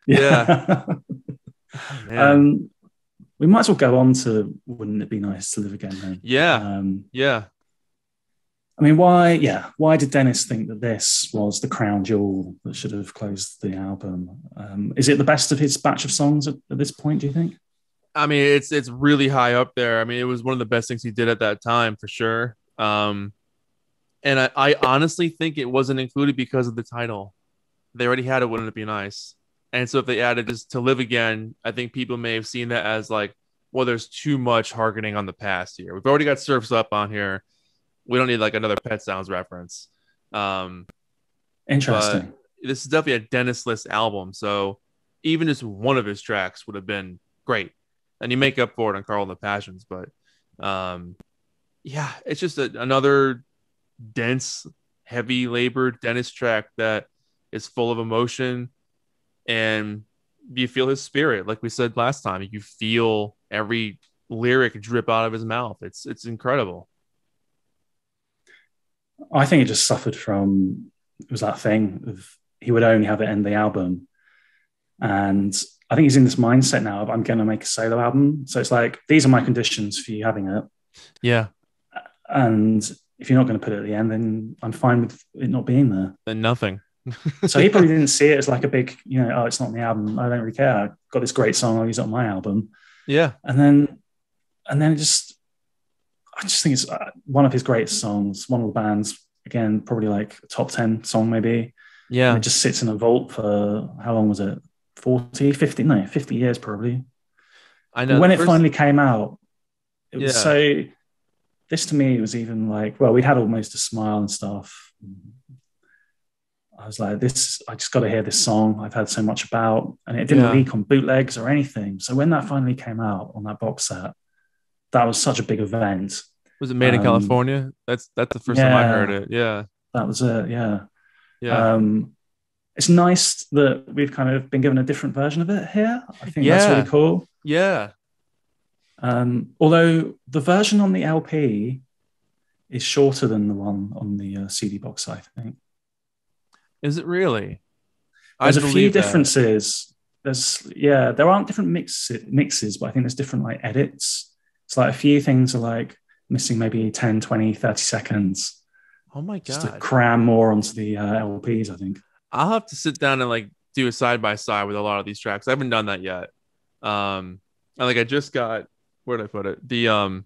Yeah. Yeah. Man. We might as well go on to Wouldn't It Be Nice to Live Again then? Yeah. Yeah. I mean, why? Yeah, why did Dennis think that this was the crown jewel that should have closed the album? Is it the best of his batch of songs at this point? Do you think? I mean, it's really high up there. I mean, it was one of the best things he did at that time for sure. And I honestly think it wasn't included because of the title. They already had it. Wouldn't it be nice? And so if they added just to live again, I think people may have seen that as like, well, there's too much harkening on the past here. We've already got Surfs Up on here. We don't need like another Pet Sounds reference. Um, but Interesting. this is definitely a Dennis List album. So even just one of his tracks would have been great. And you make up for it on Carl and the Passions. But yeah, it's just another dense, heavy labored Dennis track that is full of emotion, and you feel his spirit. Like we said last time, you feel every lyric drip out of his mouth. It's incredible. I think it just suffered from it was that thing of he would only have it end the album, and I think he's in this mindset now of I'm going to make a solo album. So it's like these are my conditions for you having it, Yeah. and if you're not going to put it at the end, then I'm fine with it not being there. Then nothing. So he probably didn't see it as like a big, oh, it's not on the album. I don't really care. I got this great song. I'll use it on my album. Yeah. And then I just think it's one of his greatest songs. One of the band's, again, probably like a top 10 song maybe. Yeah. And it just sits in a vault for, how long was it? 40, 50? No, 50 years probably. I know. But when it finally came out, it was this to me was even like, well, we had Almost a Smile and stuff. I was like, I just got to hear this song I've heard so much about. And it didn't leak on bootlegs or anything. So when that finally came out on that box set, that was such a big event. Was it made in California? That's the first time I heard it. Yeah. That was it. Yeah. Yeah. It's nice that we've kind of been given a different version of it here. I think that's really cool. Yeah. Although the version on the LP is shorter than the one on the CD box, I think. Is it really? There's a few differences. There aren't different mixes, but I think there's different like edits. It's like a few things are like missing maybe 10, 20, 30 seconds. Oh my God. Just to cram more onto the LPs, I think. I'll have to sit down and like do a side by side with a lot of these tracks. I haven't done that yet. And like I just got, where did I put it? The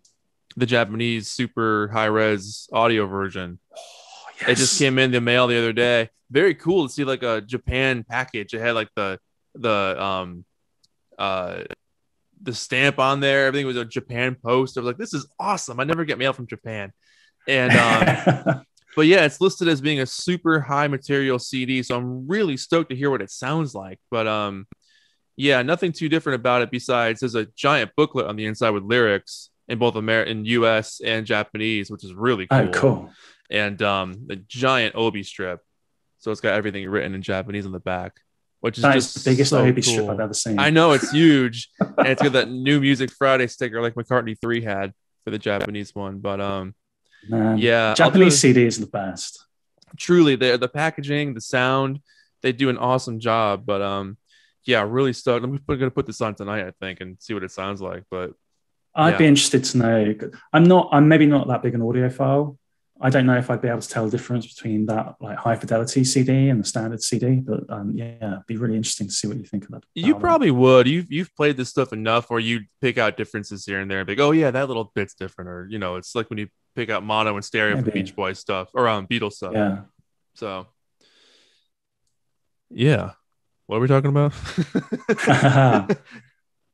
Japanese super high res audio version. Oh, yes. It just came in the mail the other day. Very cool to see like a Japan package. It had like the stamp on there. Everything was a Japan post. I was like, this is awesome. I never get mail from Japan. And but yeah, it's listed as being a super high material CD. So I'm really stoked to hear what it sounds like. But yeah, nothing too different about it besides there's a giant booklet on the inside with lyrics in both in US and Japanese, which is really cool. Oh, cool. And the giant Obi strip. So it's got everything written in Japanese on the back, which is just the biggest so Obi cool. strip I've ever seen. I know, it's huge. And it's got that New Music Friday sticker like McCartney 3 had for the Japanese one. But yeah, Japanese CDs are the best. Truly, the packaging, the sound, they do an awesome job. But yeah, really stoked. I'm gonna put this on tonight, I think, and see what it sounds like. But I'd be interested to know. I'm maybe not that big an audiophile. I don't know if I'd be able to tell the difference between that like high fidelity CD and the standard CD, but yeah, it'd be really interesting to see what you think of that. You probably would. You've played this stuff enough where you pick out differences here and there and be like, oh yeah, that little bit's different, or it's like when you pick out mono and stereo for Beach Boys stuff or Beatles stuff. Yeah. So yeah, what are we talking about?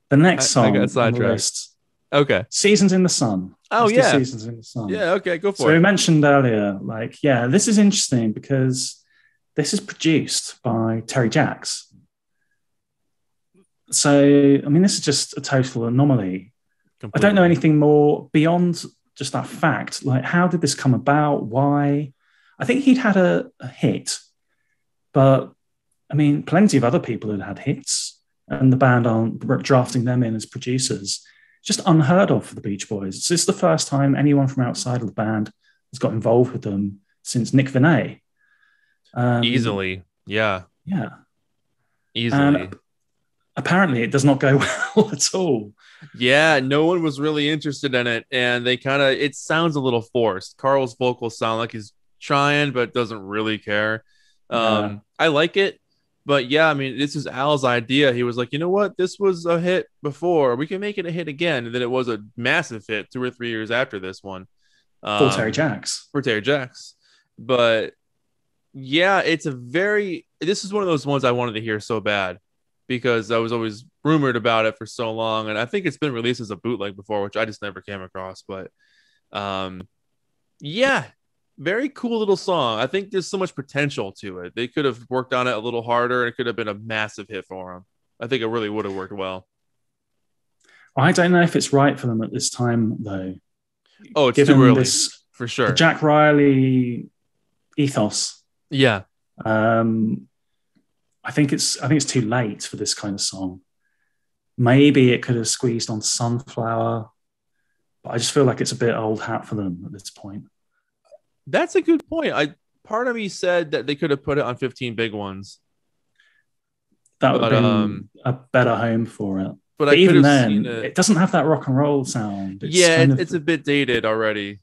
The next song I got sidetracked. Okay. Seasons in the Sun. Oh, yeah. Seasons in the Sun. Yeah, okay, go for it. So we mentioned earlier, like, yeah, this is interesting because this is produced by Terry Jacks. So, I mean, this is just a total anomaly. Completely. I don't know anything more beyond just that fact. Like, how did this come about? Why? I think he'd had a hit, but I mean, plenty of other people had had hits, and the band aren't drafting them in as producers. Just unheard of for the Beach Boys. This is the first time anyone from outside of the band has got involved with them since Nick Vinay. Easily. Yeah. Yeah. Easily. apparently it does not go well at all. Yeah, no one was really interested in it, and it sounds a little forced. Carl's vocals sound like he's trying, but doesn't really care. Yeah. I like it, but yeah, I mean, this is Al's idea. He was like, you know what? This was a hit before. We can make it a hit again. And then it was a massive hit 2 or 3 years after this one. For Terry Jacks. For Terry Jacks. But yeah, this is one of those ones I wanted to hear so bad because I was always rumored about it for so long. And I think it's been released as a bootleg before, which I just never came across. But yeah, very cool little song. I think there's so much potential to it. They could have worked on it a little harder and it could have been a massive hit for them. I think it really would have worked well. I don't know if it's right for them at this time, though. Oh, it's too early, for sure. The Jack Riley ethos. Yeah. I think it's too late for this kind of song. Maybe it could have squeezed on Sunflower, but I just feel like it's a bit old hat for them at this point. That's a good point. Part of me said that they could have put it on 15 Big Ones. That would have been a better home for it. But even then, it doesn't have that rock and roll sound. It's a bit dated already.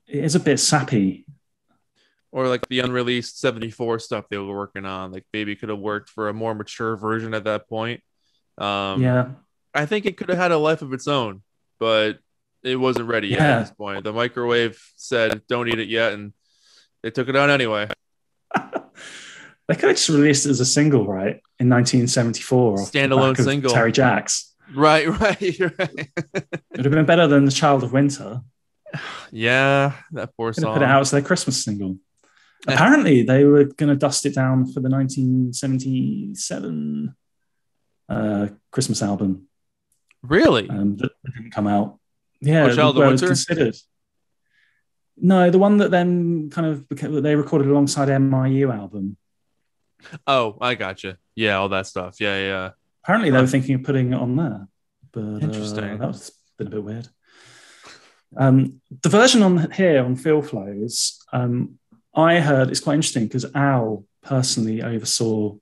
It is a bit sappy. Or like the unreleased 74 stuff they were working on. Like maybe could have worked for a more mature version at that point. Yeah. I think it could have had a life of its own, but it wasn't ready yet at this point. The microwave said, don't eat it yet, and they took it out anyway. They could have just released it as a single, right? In 1974. Standalone single. Terry Jacks. Right. It would have been better than The Child of Winter. Yeah, that poor song. Put it out as their Christmas single. Apparently, they were going to dust it down for the 1977 Christmas album. Really? That didn't come out. Yeah, Child of Winter? Considered. No, the one that then kind of they recorded alongside MIU album. Oh, I gotcha. Yeah, all that stuff. Yeah. Apparently, they were thinking of putting it on there. But interesting. That was been a bit weird. The version on here on Feel Flows, I heard it's quite interesting because Al personally oversaw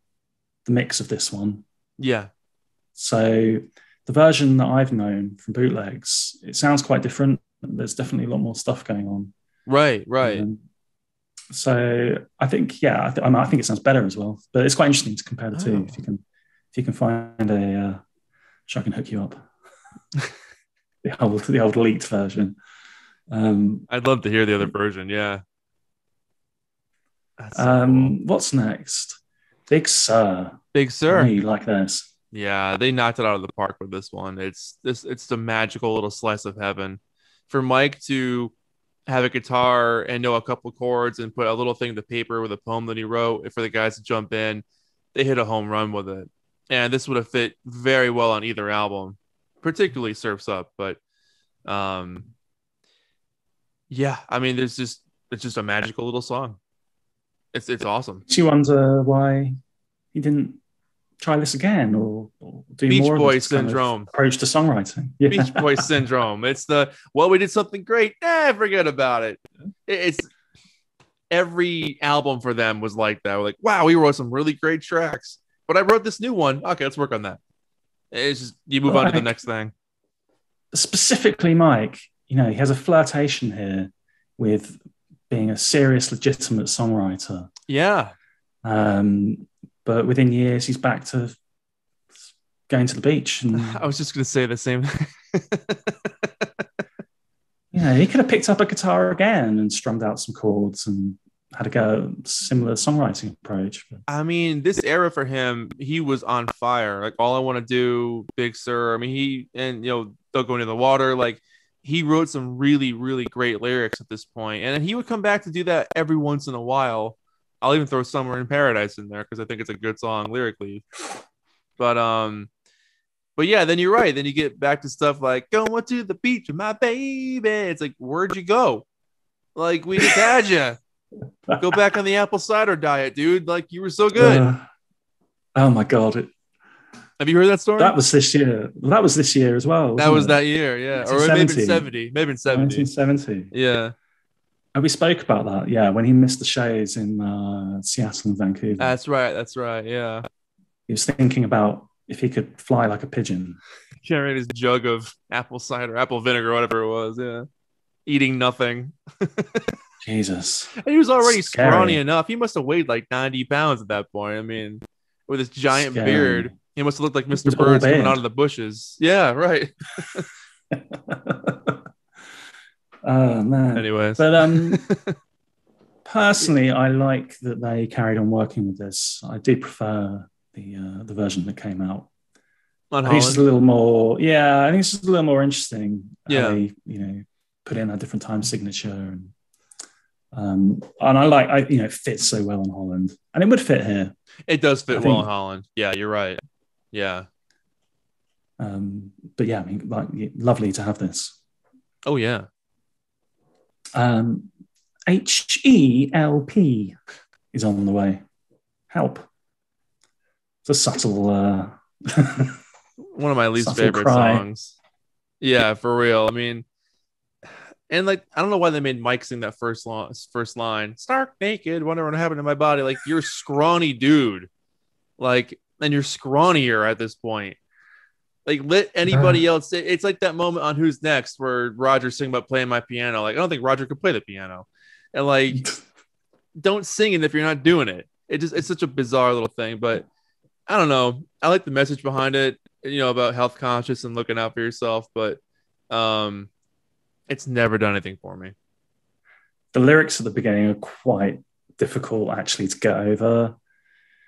the mix of this one. Yeah. So the version that I've known from bootlegs, it sounds quite different. There's definitely a lot more stuff going on. Right. So I think, I think it sounds better as well. But it's quite interesting to compare the two. If you can find a, which I can hook you up. the old leaked version. I'd love to hear the other version. Yeah. So cool. What's next? Big Sur. You like this? Yeah, they knocked it out of the park with this one. It's the magical little slice of heaven for Mike to have a guitar and know a couple chords and put a little thing to paper with a poem that he wrote. And for the guys to jump in, they hit a home run with it. And this would have fit very well on either album, particularly Surf's Up. But yeah, I mean, it's just a magical little song. It's awesome. Do you wonder why he didn't try this again or do Beach more Boy of this syndrome kind of approach to songwriting? Yeah. Beach Boy syndrome. It's we did something great. Forget about it. It's every album for them was like that. We're like, wow, we wrote some really great tracks, but I wrote this new one. Okay, let's work on that. It's just you move on to the next thing. Specifically, Mike, he has a flirtation here with being a serious, legitimate songwriter. Yeah. But within years, he's back to going to the beach. And, I was just going to say the same thing. He could have picked up a guitar again and strummed out some chords and had a similar songwriting approach. But. I mean, this era for him, he was on fire. Like, All I Want to Do, Big Sur. I mean, Don't Go Into the Water. Like, he wrote some really, really great lyrics at this point. And he would come back to do that every once in a while. I'll even throw Somewhere in Paradise in there because I think it's a good song lyrically. But yeah, then you're right. Then you get back to stuff like Going to the Beach with My Baby. It's like, where'd you go? Like, we just had you. Go back on the apple cider diet, dude. Like, you were so good. Oh my God. Have you heard that story? That was this year. That was this year as well. That was that year, yeah. Or maybe 70. Maybe 70. 1970. Yeah. And we spoke about that, yeah, when he missed the shows in Seattle and Vancouver. That's right, yeah. He was thinking about if he could fly like a pigeon. Carrying his jug of apple cider, apple vinegar, whatever it was. Yeah. Eating nothing. Jesus. And he was already Scary. scrawny enough. He must have weighed like 90 pounds at that point. I mean, with his giant Scary. beard, he must have looked like It Mr. was all Burns coming beard. out of the bushes. Yeah, right. Oh man. Anyways. But personally, I like that they carried on working with this. I do prefer the version that came out. On I think it's just a Holland. little more. Yeah, I think it's just a little more interesting. Yeah. How they, put in a different time signature, and I it fits so well in Holland, and it would fit here. It does fit I well think- in Holland. Yeah, you're right. Yeah. But yeah, I mean, lovely to have this. Oh, yeah. HELP is on the way. Help. It's a subtle. One of my least Subtle favorite cry. songs. Yeah, for real. I mean, and like, I don't know why they made Mike sing that first line. Stark naked, wonder what happened to my body. Like, you're a scrawny dude. Like, and you're scrawnier at this point. Like, let anybody else. It's like that moment on Who's Next where Roger's singing about playing my piano. Like, I don't think Roger could play the piano. And like, don't sing it if you're not doing it. It's such a bizarre little thing. But I don't know. I like the message behind it, about health conscious and looking out for yourself. But it's never done anything for me. The lyrics at the beginning are quite difficult actually to get over.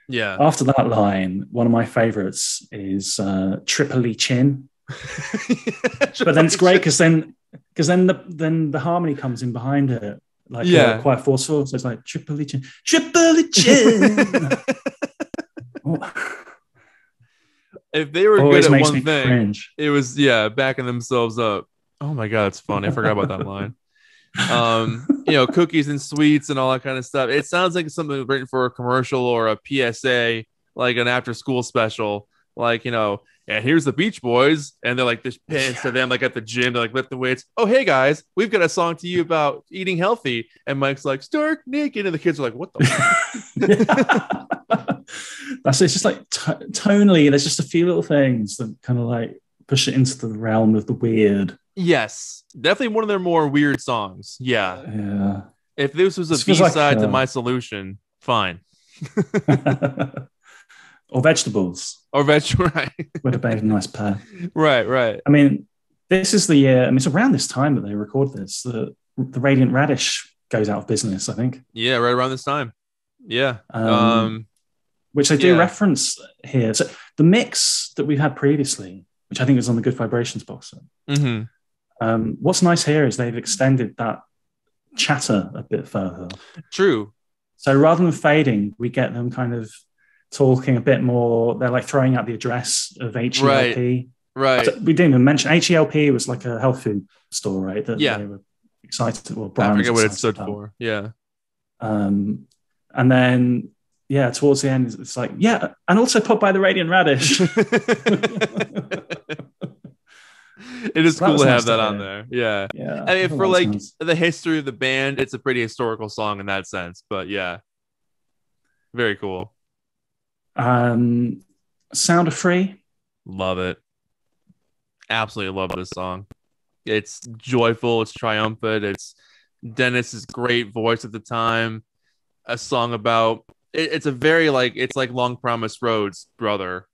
Yeah. After that line, one of my favorites is Tripoli Chin. But then it's great because then the harmony comes in behind it, like quite forceful. So it's like Tripoli Chin, Tripoli Chin. If they were Always good at makes one me thing, cringe. it was backing themselves up. Oh my god, it's funny. I forgot about that line. Cookies and sweets and all that kind of stuff. It sounds like something written for a commercial or a PSA, like an after school special. Like, and here's the Beach Boys, and they're like this pins to them, like at the gym, they're like lifting weights. Oh, hey guys, we've got a song to you about eating healthy. And Mike's like, stark naked, and the kids are like, what the That's it's just like tonally, there's just a few little things that kind of like push it into the realm of the weird. Yes, definitely one of their more weird songs. Yeah. If this was a This feels B-side like, to My Solution, fine. Or vegetables. Or right. Would have been a nice pair. Right. I mean, this is the year. I mean, it's around this time that they record this. The Radiant Radish goes out of business, I think. Yeah, right around this time. Yeah. Which they do reference here. So the mix that we've had previously, which I think is on the Good Vibrations box set. Mm-hmm. What's nice here is they've extended that chatter a bit further. True. So rather than fading, we get them kind of talking a bit more. They're like throwing out the address of HELP. Right. So we didn't even mention HELP was like a health food store, right? That they were excited. Well, Brian I forget was what it stood about. for. Yeah. And then, towards the end, it's like, and also put by the Radiant Radish. It is So cool to nice have that hear. on there. Yeah. Yeah. I mean, for like nice. the history of the band, it's a pretty historical song in that sense. But yeah. Very cool. Sound of Free. Love it. Absolutely love this song. It's joyful. It's triumphant. It's Dennis's great voice at the time. A song about it's a very it's like Long Promised Roads, brother.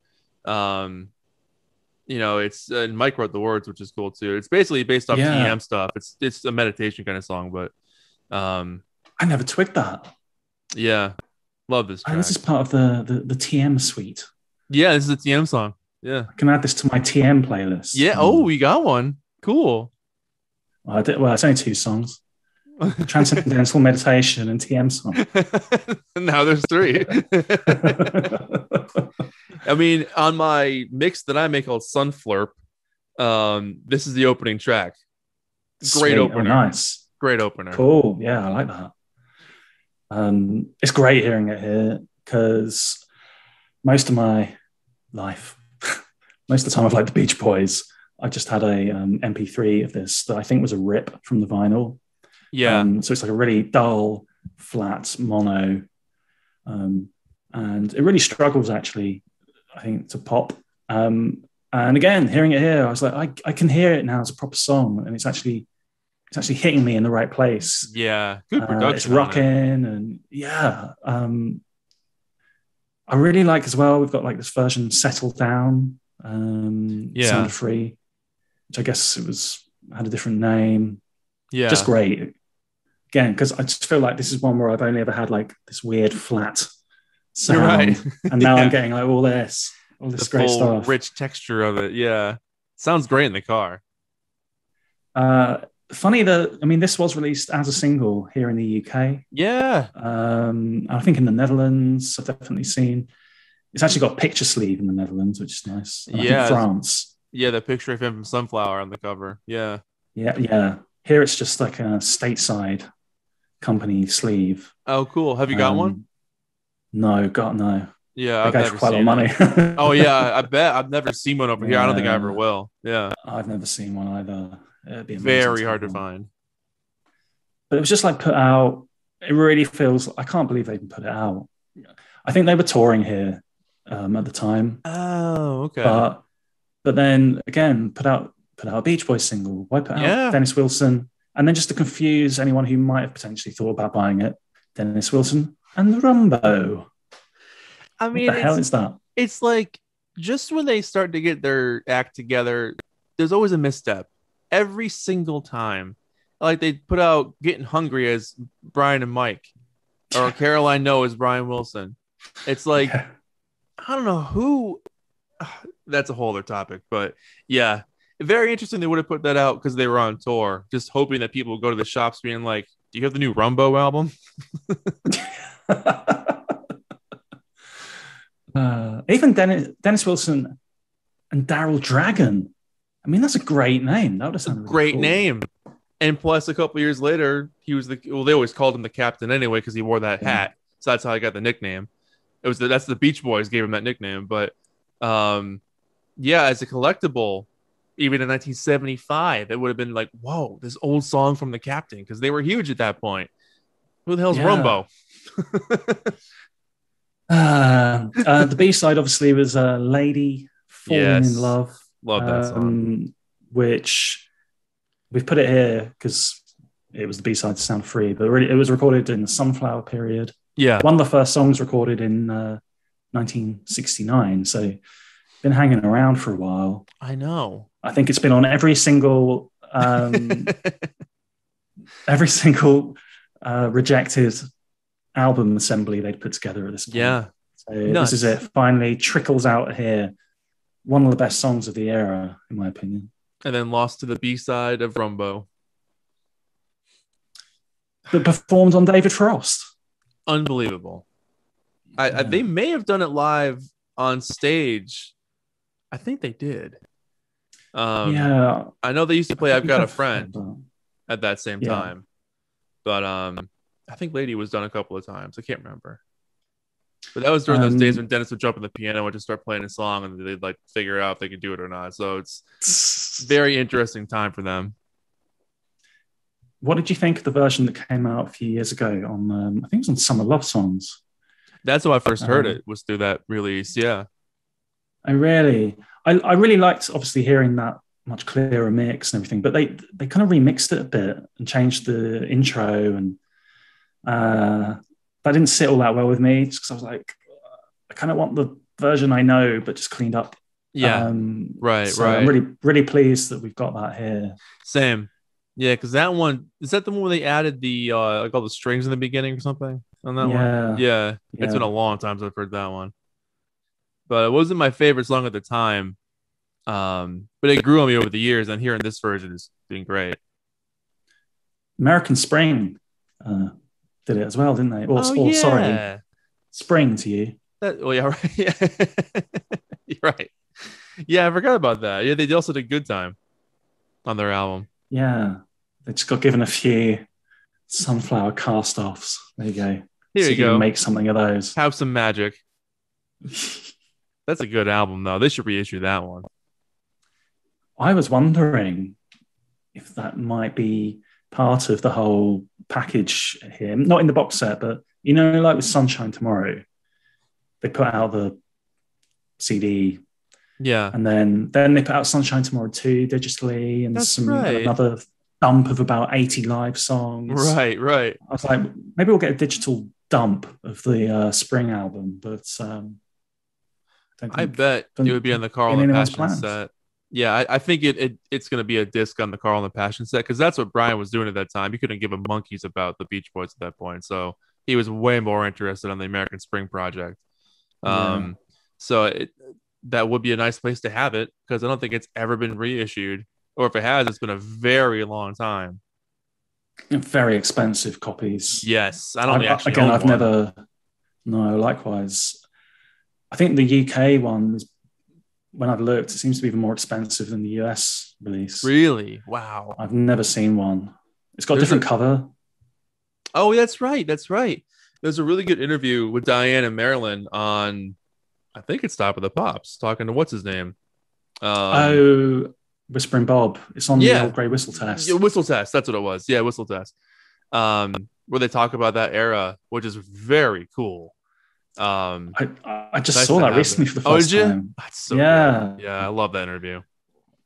It's and Mike wrote the words, which is cool too. It's basically based off TM stuff. It's a meditation kind of song, but I never twigged that. Yeah, love this track. This is part of the TM suite. Yeah, this is a TM song. Yeah, I can add this to my TM playlist. Yeah. Oh, we got one. Cool. Well, it's only 2 songs. Transcendental Meditation and TM song. Now there's 3. I mean, on my mix that I make called Sunflurp, this is the opening track. Great opener. Oh, nice. Great opener. Cool. Yeah, I like that. It's great hearing it here because most of my life, most of the time I've liked the Beach Boys. I just had a MP3 of this that I think was a rip from the vinyl. Yeah. So it's like a really dull, flat mono. And it really struggles, actually, I think, to pop And again, hearing it here, I was like, I can hear it now as a proper song, and it's actually hitting me in the right place. Yeah, good production. It's rocking, and I really like as well. We've got like this version, "Settle Down," Sound Free, which I guess had a different name. Yeah, just great. Again, because I just feel like this is one where I've only ever had like this weird flat sound, right. And now I'm getting like all this great stuff, rich texture of it. Yeah, sounds great in the car. Funny that this was released as a single here in the UK. Yeah, I think in the Netherlands, I've definitely seen. It's actually got a picture sleeve in the Netherlands, which is nice. And I think France. Yeah, the picture of him from Sunflower on the cover. Yeah. Here it's just like a stateside company sleeve. Oh, cool. Have you got one? No, no. Yeah, I've never quite a lot of money. Oh yeah, I bet. I've never seen one over here. I don't think I ever will. Yeah, I've never seen one either. It'd be very hard to find. But it was just like put out. It really feels. I can't believe they even put it out. I think they were touring here at the time. Oh, okay. But then again, put out a Beach Boys single. Why put out Dennis Wilson? And then just to confuse anyone who might have potentially thought about buying it, Dennis Wilson and Rumbo. I mean, what the hell is that? It's like just when they start to get their act together, there's always a misstep every single time. Like they put out Getting Hungry as Brian and Mike, or Caroline No as Brian Wilson. It's like, I don't know who. That's a whole other topic, but yeah, very interesting. They would have put that out because they were on tour, just hoping that people would go to the shops being like, "Do you have the new Rumbo album?" Even Dennis Wilson and Daryl Dragon. I mean, that's a great name. That would have sounded great cool. name. And plus, a couple years later, he was they always called him the captain anyway because he wore that hat. So that's how I got the nickname. That's the Beach Boys gave him that nickname. But as a collectible, even in 1975, it would have been like, whoa, this old song from the Captain, because they were huge at that point. Who the hell's Rumbo? The B-side obviously was Lady Falling in Love. Love that song. Which we've put it here because it was the B-side to Sound Free, but really it was recorded in the Sunflower period. Yeah. One of the first songs recorded in 1969. So been hanging around for a while. I know. I think it's been on every single rejected album assembly they'd put together at this point. Yeah. So this is it. Finally trickles out here. One of the best songs of the era, in my opinion. And then lost to the B-side of Rumbo. But performed on David Frost. Unbelievable. They may have done it live on stage. I think they did. I know they used to play I've Got a Friend at that same time. But I think Lady was done a couple of times. I can't remember. But that was during those days when Dennis would jump on the piano and just start playing a song, and they'd like figure out if they could do it or not. So it's very interesting time for them. What did you think of the version that came out a few years ago on? I think it was on Summer Love Songs. That's how I first heard it, was through that release. Yeah, I really liked obviously hearing that much clearer mix and everything, but they kind of remixed it a bit and changed the intro, and that didn't sit all that well with me just because I was like, I kind of want the version I know, but just cleaned up. Yeah, right. I'm really, really pleased that we've got that here. Same. Yeah, because that one, is that the one where they added the like all the strings in the beginning or something on that one? Yeah. It's been a long time since I've heard that one. But it wasn't my favorite song at the time. But it grew on me over the years, and hearing this version is doing great. American Spring did it as well, didn't they? Sorry, Spring to You. Yeah, right. Yeah. You're right. Yeah, I forgot about that. Yeah, they also did Good Time on their album. Yeah, they just got given a few Sunflower cast-offs. There you go. Here you go. Make something of those. Have some magic. That's a good album, though. They should reissue that one. I was wondering if that might be part of the whole package here. Not in the box set, but, like with Sunshine Tomorrow, they put out the CD Yeah. And then they put out Sunshine Tomorrow 2 digitally, and That's and right. another dump of about 80 live songs. Right, right. I was like, maybe we'll get a digital dump of the spring album, but I bet it would be on the Carl in and the anyone's Passion plans. set. Yeah, I think it's going to be a disc on the Carl and the Passion set because that's what Brian was doing at that time. He couldn't give a monkeys about the Beach Boys at that point, so he was way more interested on the American Spring Project. Yeah. So that would be a nice place to have it because I don't think it's ever been reissued, or if it has, it's been a very long time. Very expensive copies. Yes, I don't actually again, own I've one. never. No, likewise. I think the UK one was, when I've looked, it seems to be even more expensive than the US release. Really? Wow. I've never seen one. It's got a different cover. Oh, that's right. That's right. There's a really good interview with Diane and Marilyn on, I think it's Top of the Pops, talking to what's his name. Whispering Bob. It's on the old Grey Whistle Test. Yeah, Whistle Test. That's what it was. Yeah, Whistle Test. Where they talk about that era, which is very cool. I just saw that recently for the first time. That's so good. Yeah, I love that interview.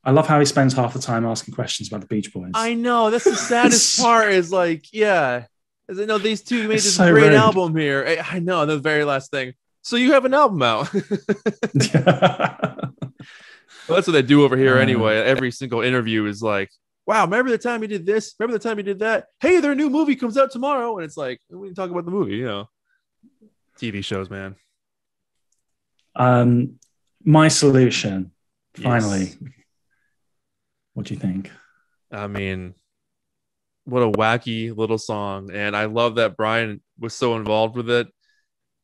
I love how he spends half the time asking questions about the Beach Boys. I know. That's the saddest part is like, yeah. As I know, these two made this so great rude. album here. I know. The very last thing. So you have an album out. Well, that's what they do over here anyway. Every single interview is like, wow, remember the time you did this? Remember the time you did that? Hey, their new movie comes out tomorrow. And it's like, we can talk about the movie, you know. TV shows, man. My Solution, finally. Yes. What do you think? I mean, what a wacky little song. And I love that Brian was so involved with it.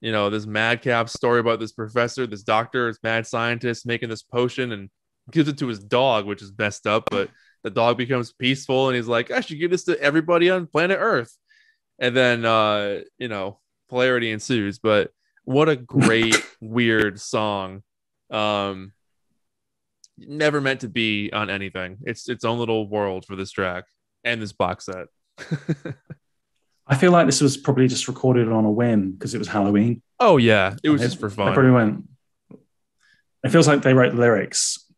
You know, this madcap story about this professor, this doctor, this mad scientist making this potion and gives it to his dog, which is messed up. But the dog becomes peaceful and he's like, I should give this to everybody on planet Earth. And then, you know, polarity ensues. But what a great, weird song. Never meant to be on anything. It's its own little world for this track and this box set. I feel like this was probably just recorded on a whim because it was Halloween. Oh, yeah. It was just for fun. They probably went. It feels like they wrote the lyrics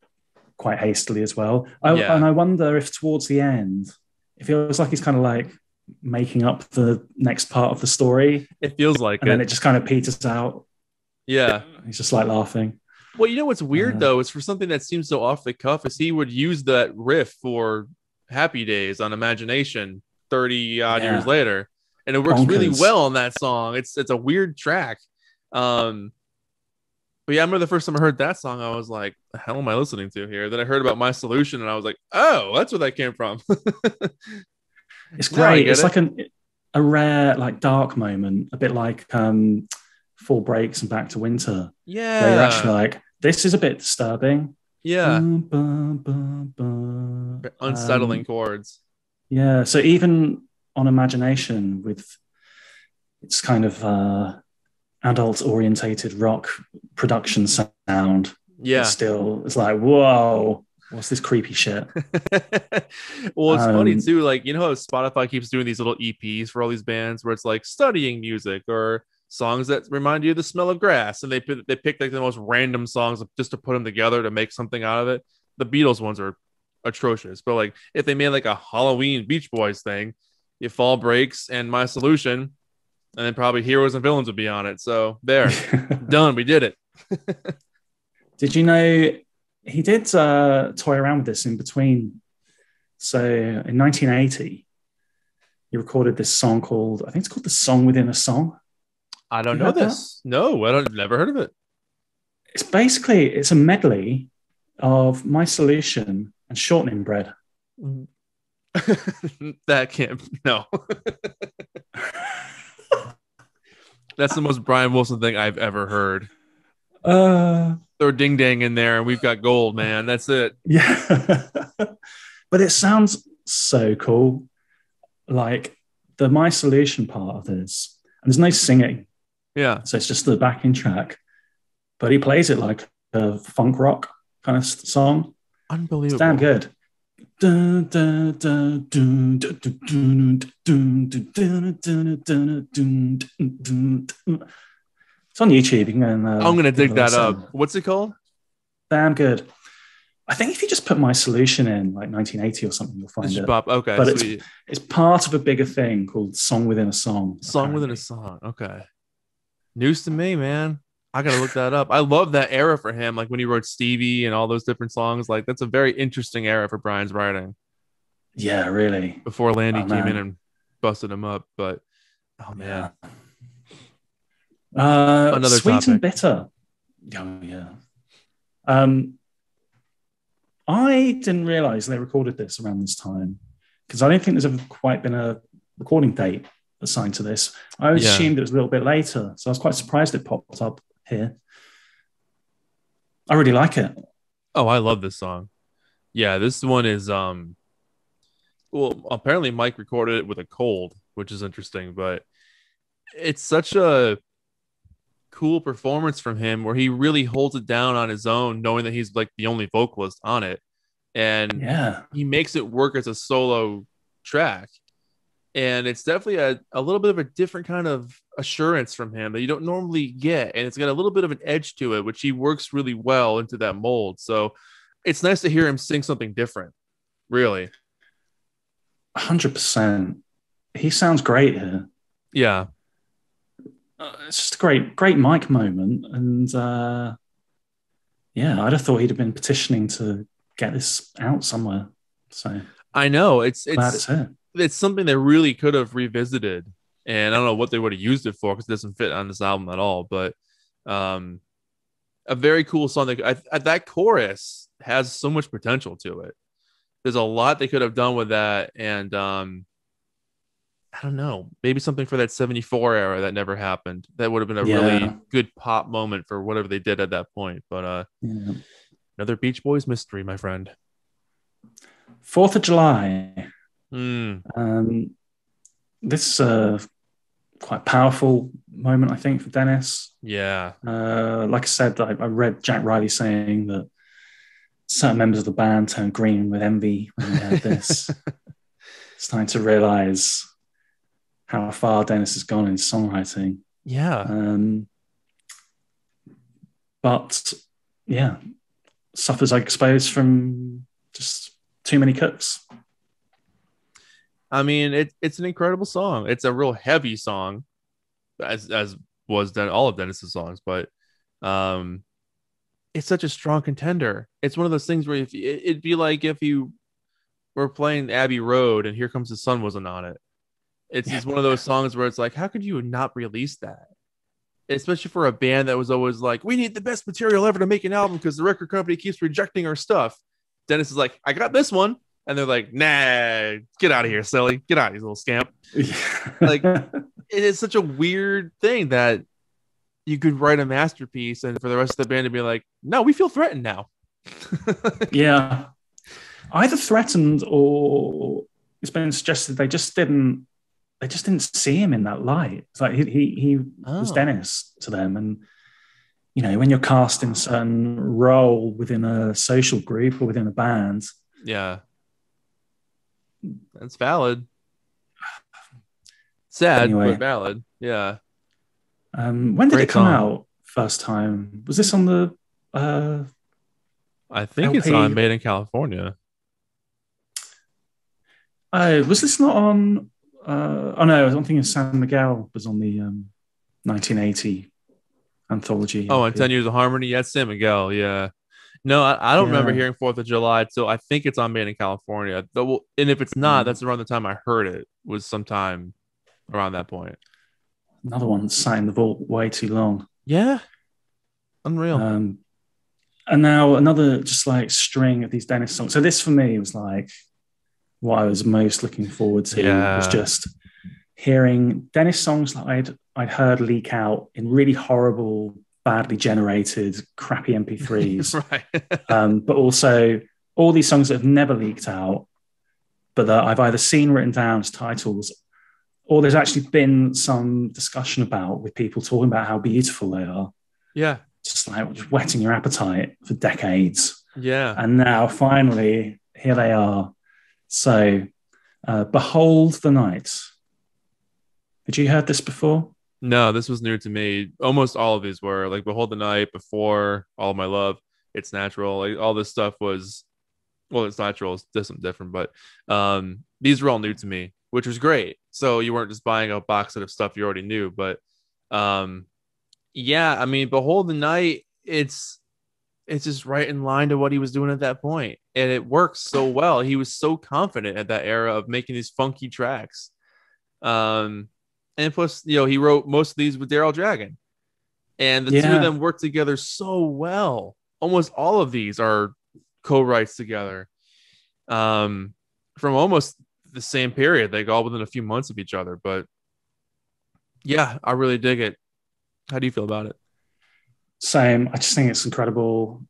quite hastily as well. And I wonder if towards the end, it feels like he's kind of like making up the next part of the story. It feels like and then it just kind of peters out. Yeah. He's just like laughing. Well, you know what's weird, though, is for something that seems so off the cuff is he would use that riff for Happy Days on Imagination 30 odd years later. And it works really well on that song. It's a weird track. But yeah, I remember the first time I heard that song, I was like, the hell am I listening to here? Then I heard about My Solution and I was like, oh, that's where that came from. It's great. It's like a rare, like dark moment, a bit like Fall Breaks and Back to Winter. Yeah. Where you're actually like, this is a bit disturbing. Yeah. Unsettling chords. Yeah. So even on Imagination with its kind of adult orientated rock production sound, it's like, whoa, what's this creepy shit? Well, it's funny too, like, you know how Spotify keeps doing these little EPs for all these bands where it's like studying music or songs that remind you of the smell of grass, and they pick like the most random songs just to put them together to make something out of it. The Beatles ones are atrocious, but like if they made like a Halloween Beach Boys thing, if Fall Breaks and My Solution, and then probably Heroes and Villains would be on it. So there, done. We did it. Did you know he did toy around with this in between? So in 1980, he recorded this song called, I think it's called The Song Within a Song. I don't know this. That? No, I've never heard of it. It's a medley of My Solution and Shortening Bread. That can't, no. That's the most Brian Wilson thing I've ever heard. Throw Ding Dang in there and we've got gold, man. That's it. Yeah. But it sounds so cool. Like the My Solution part of this, and there's no singing. Yeah. So it's just the backing track. But he plays it like a funk rock kind of song. Unbelievable. It's damn good. It's on YouTube. You can, I'm going to dig that up. What's it called? damn good. I think if you just put My Solution in like 1980 or something, you'll find it. Okay, but sweet. It's part of a bigger thing called Song Within a Song. Song within a song. Okay. News to me, man. I gotta look that up. I love that era for him, like when he wrote Stevie and all those different songs. Like that's a very interesting era for Brian's writing. Yeah, really. Before Landy came in and busted him up, but oh man. Another Sweet topic. And Bitter. Oh yeah. I didn't realize they recorded this around this time because I don't think there's ever quite been a recording date assigned to this. I assumed it was a little bit later, so I was quite surprised it popped up here. I really like it. Oh, I love this song. Yeah, this one is well, apparently Mike recorded it with a cold, which is interesting, but it's such a cool performance from him where he really holds it down on his own, knowing that he's like the only vocalist on it. And he makes it work as a solo track. And it's definitely a little bit of a different kind of assurance from him that you don't normally get. And it's got a little bit of an edge to it, which he works really well into that mold. So it's nice to hear him sing something different, really. 100%. He sounds great here. Yeah. It's just a great mic moment. And I'd have thought he'd have been petitioning to get this out somewhere. So I know it's here. It's something they really could have revisited, and I don't know what they would have used it for because it doesn't fit on this album at all. But a very cool song. That chorus has so much potential to it. There's a lot they could have done with that, and I don't know, maybe something for that 74 era that never happened. That would have been a really good pop moment for whatever they did at that point. But another Beach Boys mystery, my friend. 4th of July. This quite powerful moment, I think, for Dennis. Yeah. Like I said, I read Jack Riley saying that certain members of the band turned green with envy when they heard this. Starting to realize how far Dennis has gone in songwriting. Yeah. But yeah, suffers, I suppose, from just too many cooks. I mean, it's an incredible song. It's a real heavy song, as was all of Dennis's songs, but it's such a strong contender. It's one of those things where it'd be like if you were playing Abbey Road and Here Comes the Sun wasn't on it. It's one of those songs where it's like, how could you not release that? Especially for a band that was always like, we need the best material ever to make an album because the record company keeps rejecting our stuff. Dennis is like, I got this one. And they're like, nah, get out of here, silly. Get out, you little scamp. Like, it is such a weird thing that you could write a masterpiece and for the rest of the band to be like, no, we feel threatened now. Yeah. Either threatened or it's been suggested they just didn't see him in that light. It's like he was Dennis to them. And, you know, when you're cast in a certain role within a social group or within a band. Yeah. That's valid. Sad, anyway, but valid. Yeah. When did it come out first time? Was this on the I think LP? It's on Made in California. Was this not on oh no, I don't think San Miguel was on the 1980 anthology. Oh, and 10 Years of Harmony. Yeah, San Miguel, yeah. No, I don't remember hearing 4th of July until I think it's on Made in California. And if it's not, that's around the time I heard it, was sometime around that point. Another one sat in the vault way too long. Yeah. Unreal. And now another just like string of these Dennis songs. So this for me was like what I was most looking forward to was just hearing Dennis songs that I'd heard leak out in really horrible, badly generated, crappy MP3s. Right. But also all these songs that have never leaked out, but that I've either seen written down as titles, or there's actually been some discussion about with people talking about how beautiful they are. Yeah. Just like just whetting your appetite for decades. Yeah. And now finally, here they are. So, Behold the Night. Had you heard this before? No, this was new to me. Almost all of these were like Behold the Night, Before, All of My Love. It's natural. Like all this stuff was, well, it's natural. It's just something different, but these were all new to me, which was great. So you weren't just buying a box set of stuff you already knew, but yeah, I mean, Behold the Night, it's just right in line to what he was doing at that point, and it works so well. He was so confident at that era of making these funky tracks. And plus, he wrote most of these with Daryl Dragon, and the two of them work together so well. Almost all of these are co-writes together, from almost the same period, like all within a few months of each other. But yeah, I really dig it. How do you feel about it? Same. I just think it's incredible.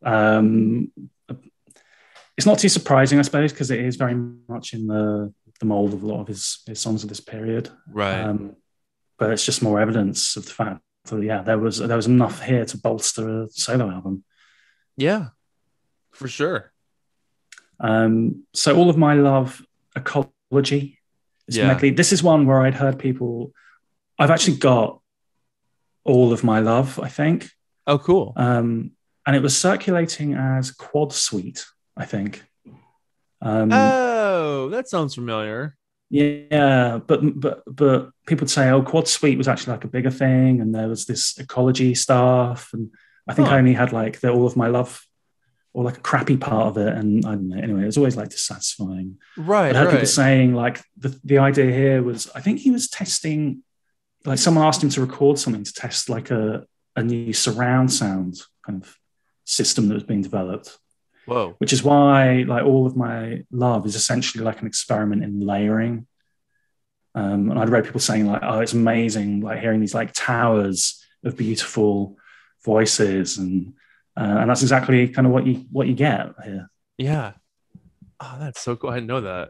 It's not too surprising, I suppose, because it is very much in the mold of a lot of his songs of this period. Right. But it's just more evidence of the fact that, yeah, there was enough here to bolster a solo album. Yeah, for sure. So All of My Love, Ecology. Medley. This is one where I'd heard people. I've actually got All of My Love, I think. Oh, cool. And it was circulating as Quad Suite, I think. Oh, that sounds familiar. Yeah, but people would say, oh, Quad Suite was actually like a bigger thing, and there was this ecology stuff, and I think I only had like the All of My Love, or like a crappy part of it, and I don't know. Anyway, it was always like dissatisfying. Right. I heard people saying like the idea here was, I think he was testing, like someone asked him to record something to test like a new surround sound kind of system that was being developed. Whoa. Which is why like All of My Love is essentially like an experiment in layering. And I'd read people saying like, oh, it's amazing, like hearing these like towers of beautiful voices, and that's exactly kind of what you get here. Yeah. Oh, that's so cool. I didn't know that.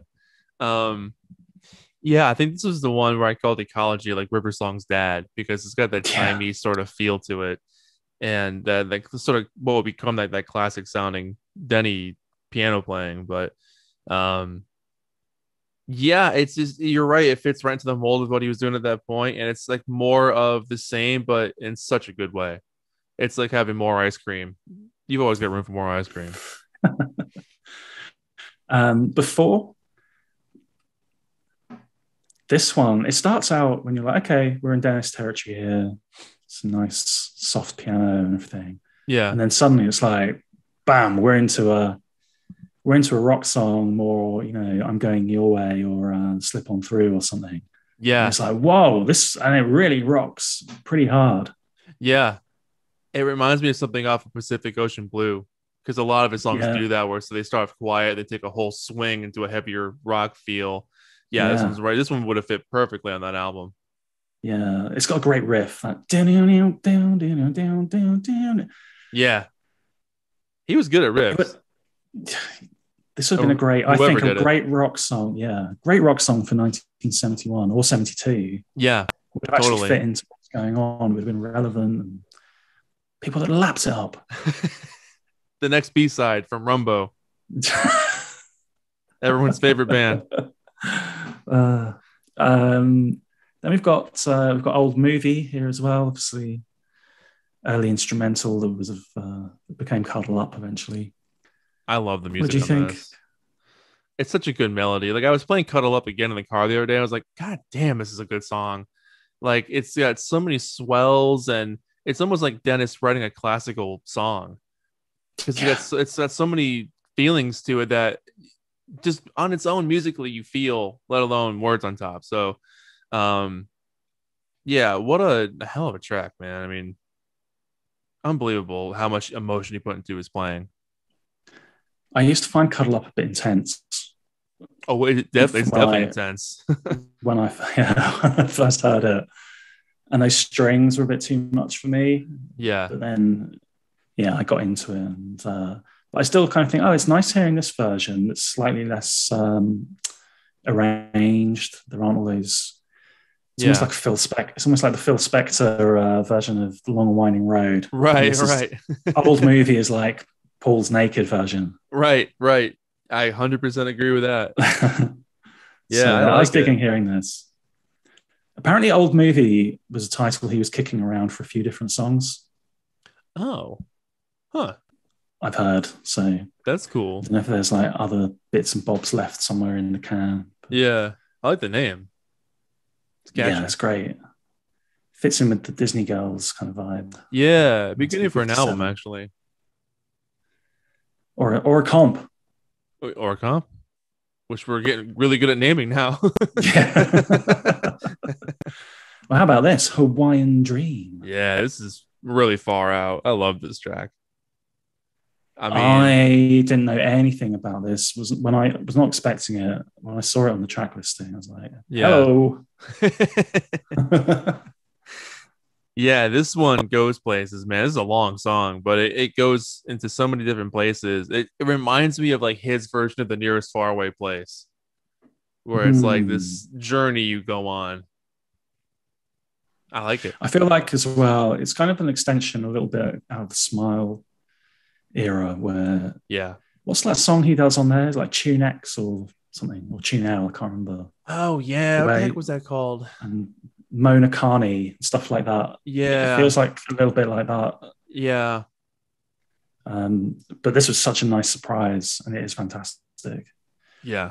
Yeah, I think this was the one where I called Ecology like River Song's dad, because it's got that timey sort of feel to it, and like sort of what will become that classic sounding Denny piano playing. But yeah, it's just, you're right, it fits right into the mold of what he was doing at that point, and it's like more of the same, but in such a good way. It's like having more ice cream. You've always got room for more ice cream. Before this one, it starts out when you're like, okay, we're in Dennis territory here. It's a nice soft piano and everything. Yeah. And then suddenly it's like, bam, we're into a rock song, more, I'm Going Your Way, or Slip On Through or something. Yeah. And it's like, whoa, and it really rocks pretty hard. Yeah. It reminds me of something off of Pacific Ocean Blue, because a lot of his songs do that, where so they start off quiet, they take a whole swing into a heavier rock feel. Yeah, this one's right. This one would have fit perfectly on that album. Yeah, it's got a great riff. Yeah, he was good at riffs. This would have been a great rock song. Yeah, great rock song for 1971 or 72. Yeah, would have actually fit into what's going on. Would have been relevant, and people that lapped it up. The next B-side from Rumbo, everyone's favorite band. Then we've got Old Movie here as well. Obviously, early instrumental that became Cuddle Up eventually. I love the music. What do you think? This. It's such a good melody. Like, I was playing Cuddle Up again in the car the other day. I was like, God damn, this is a good song. Like, it's got so many swells, and it's almost like Dennis writing a classical song, because it's got so many feelings to it that just on its own musically you feel, let alone words on top. So yeah, what a hell of a track, man. I mean, unbelievable how much emotion he put into his playing. I used to find Cuddle Up a bit intense. Oh, it's definitely intense. when I first heard it, and those strings were a bit too much for me. Yeah, but then I got into it, and but I still kind of think, oh, it's nice hearing this version that's slightly less arranged. There aren't all those. It's almost like Phil Spector. It's almost like the Phil Spector version of The Long and Winding Road. Right. Old Movie is like Paul's naked version. Right. I 100% agree with that. Yeah, so I was digging hearing this. Apparently, Old Movie was a title he was kicking around for a few different songs. Oh, huh. I've heard. So I That's cool. don't know if there's like other bits and bobs left somewhere in the can. But Yeah, I like the name. It's yeah, catchy. it's great. Fits in with the Disney Girls kind of vibe. Yeah, be good for an album 1957. actually, Or a comp. or a comp, which we're getting really good at naming now. Yeah. Well, how about this? Hawaiian Dream. Yeah, this is really far out. I love this track. I mean, I didn't know anything about this. Was when I was not expecting it. When I saw it on the track listing, I was like, yeah. "Hello." Yeah, this one goes places, man. This is a long song, but it goes into so many different places. It reminds me of like his version of the nearest faraway place, where it's like Hmm. this journey you go on. I like it. I feel like as well, it's kind of an extension a little bit out of the Smile era. Where Yeah. what's that song he does on there? It's like Tune X or something, or Tune L. I can't remember. Oh yeah. What the heck Where was that called? and Mona Carney, stuff like that. It Yeah. feels like a little bit like that. Yeah. But this was such a nice surprise, and it is fantastic. Yeah.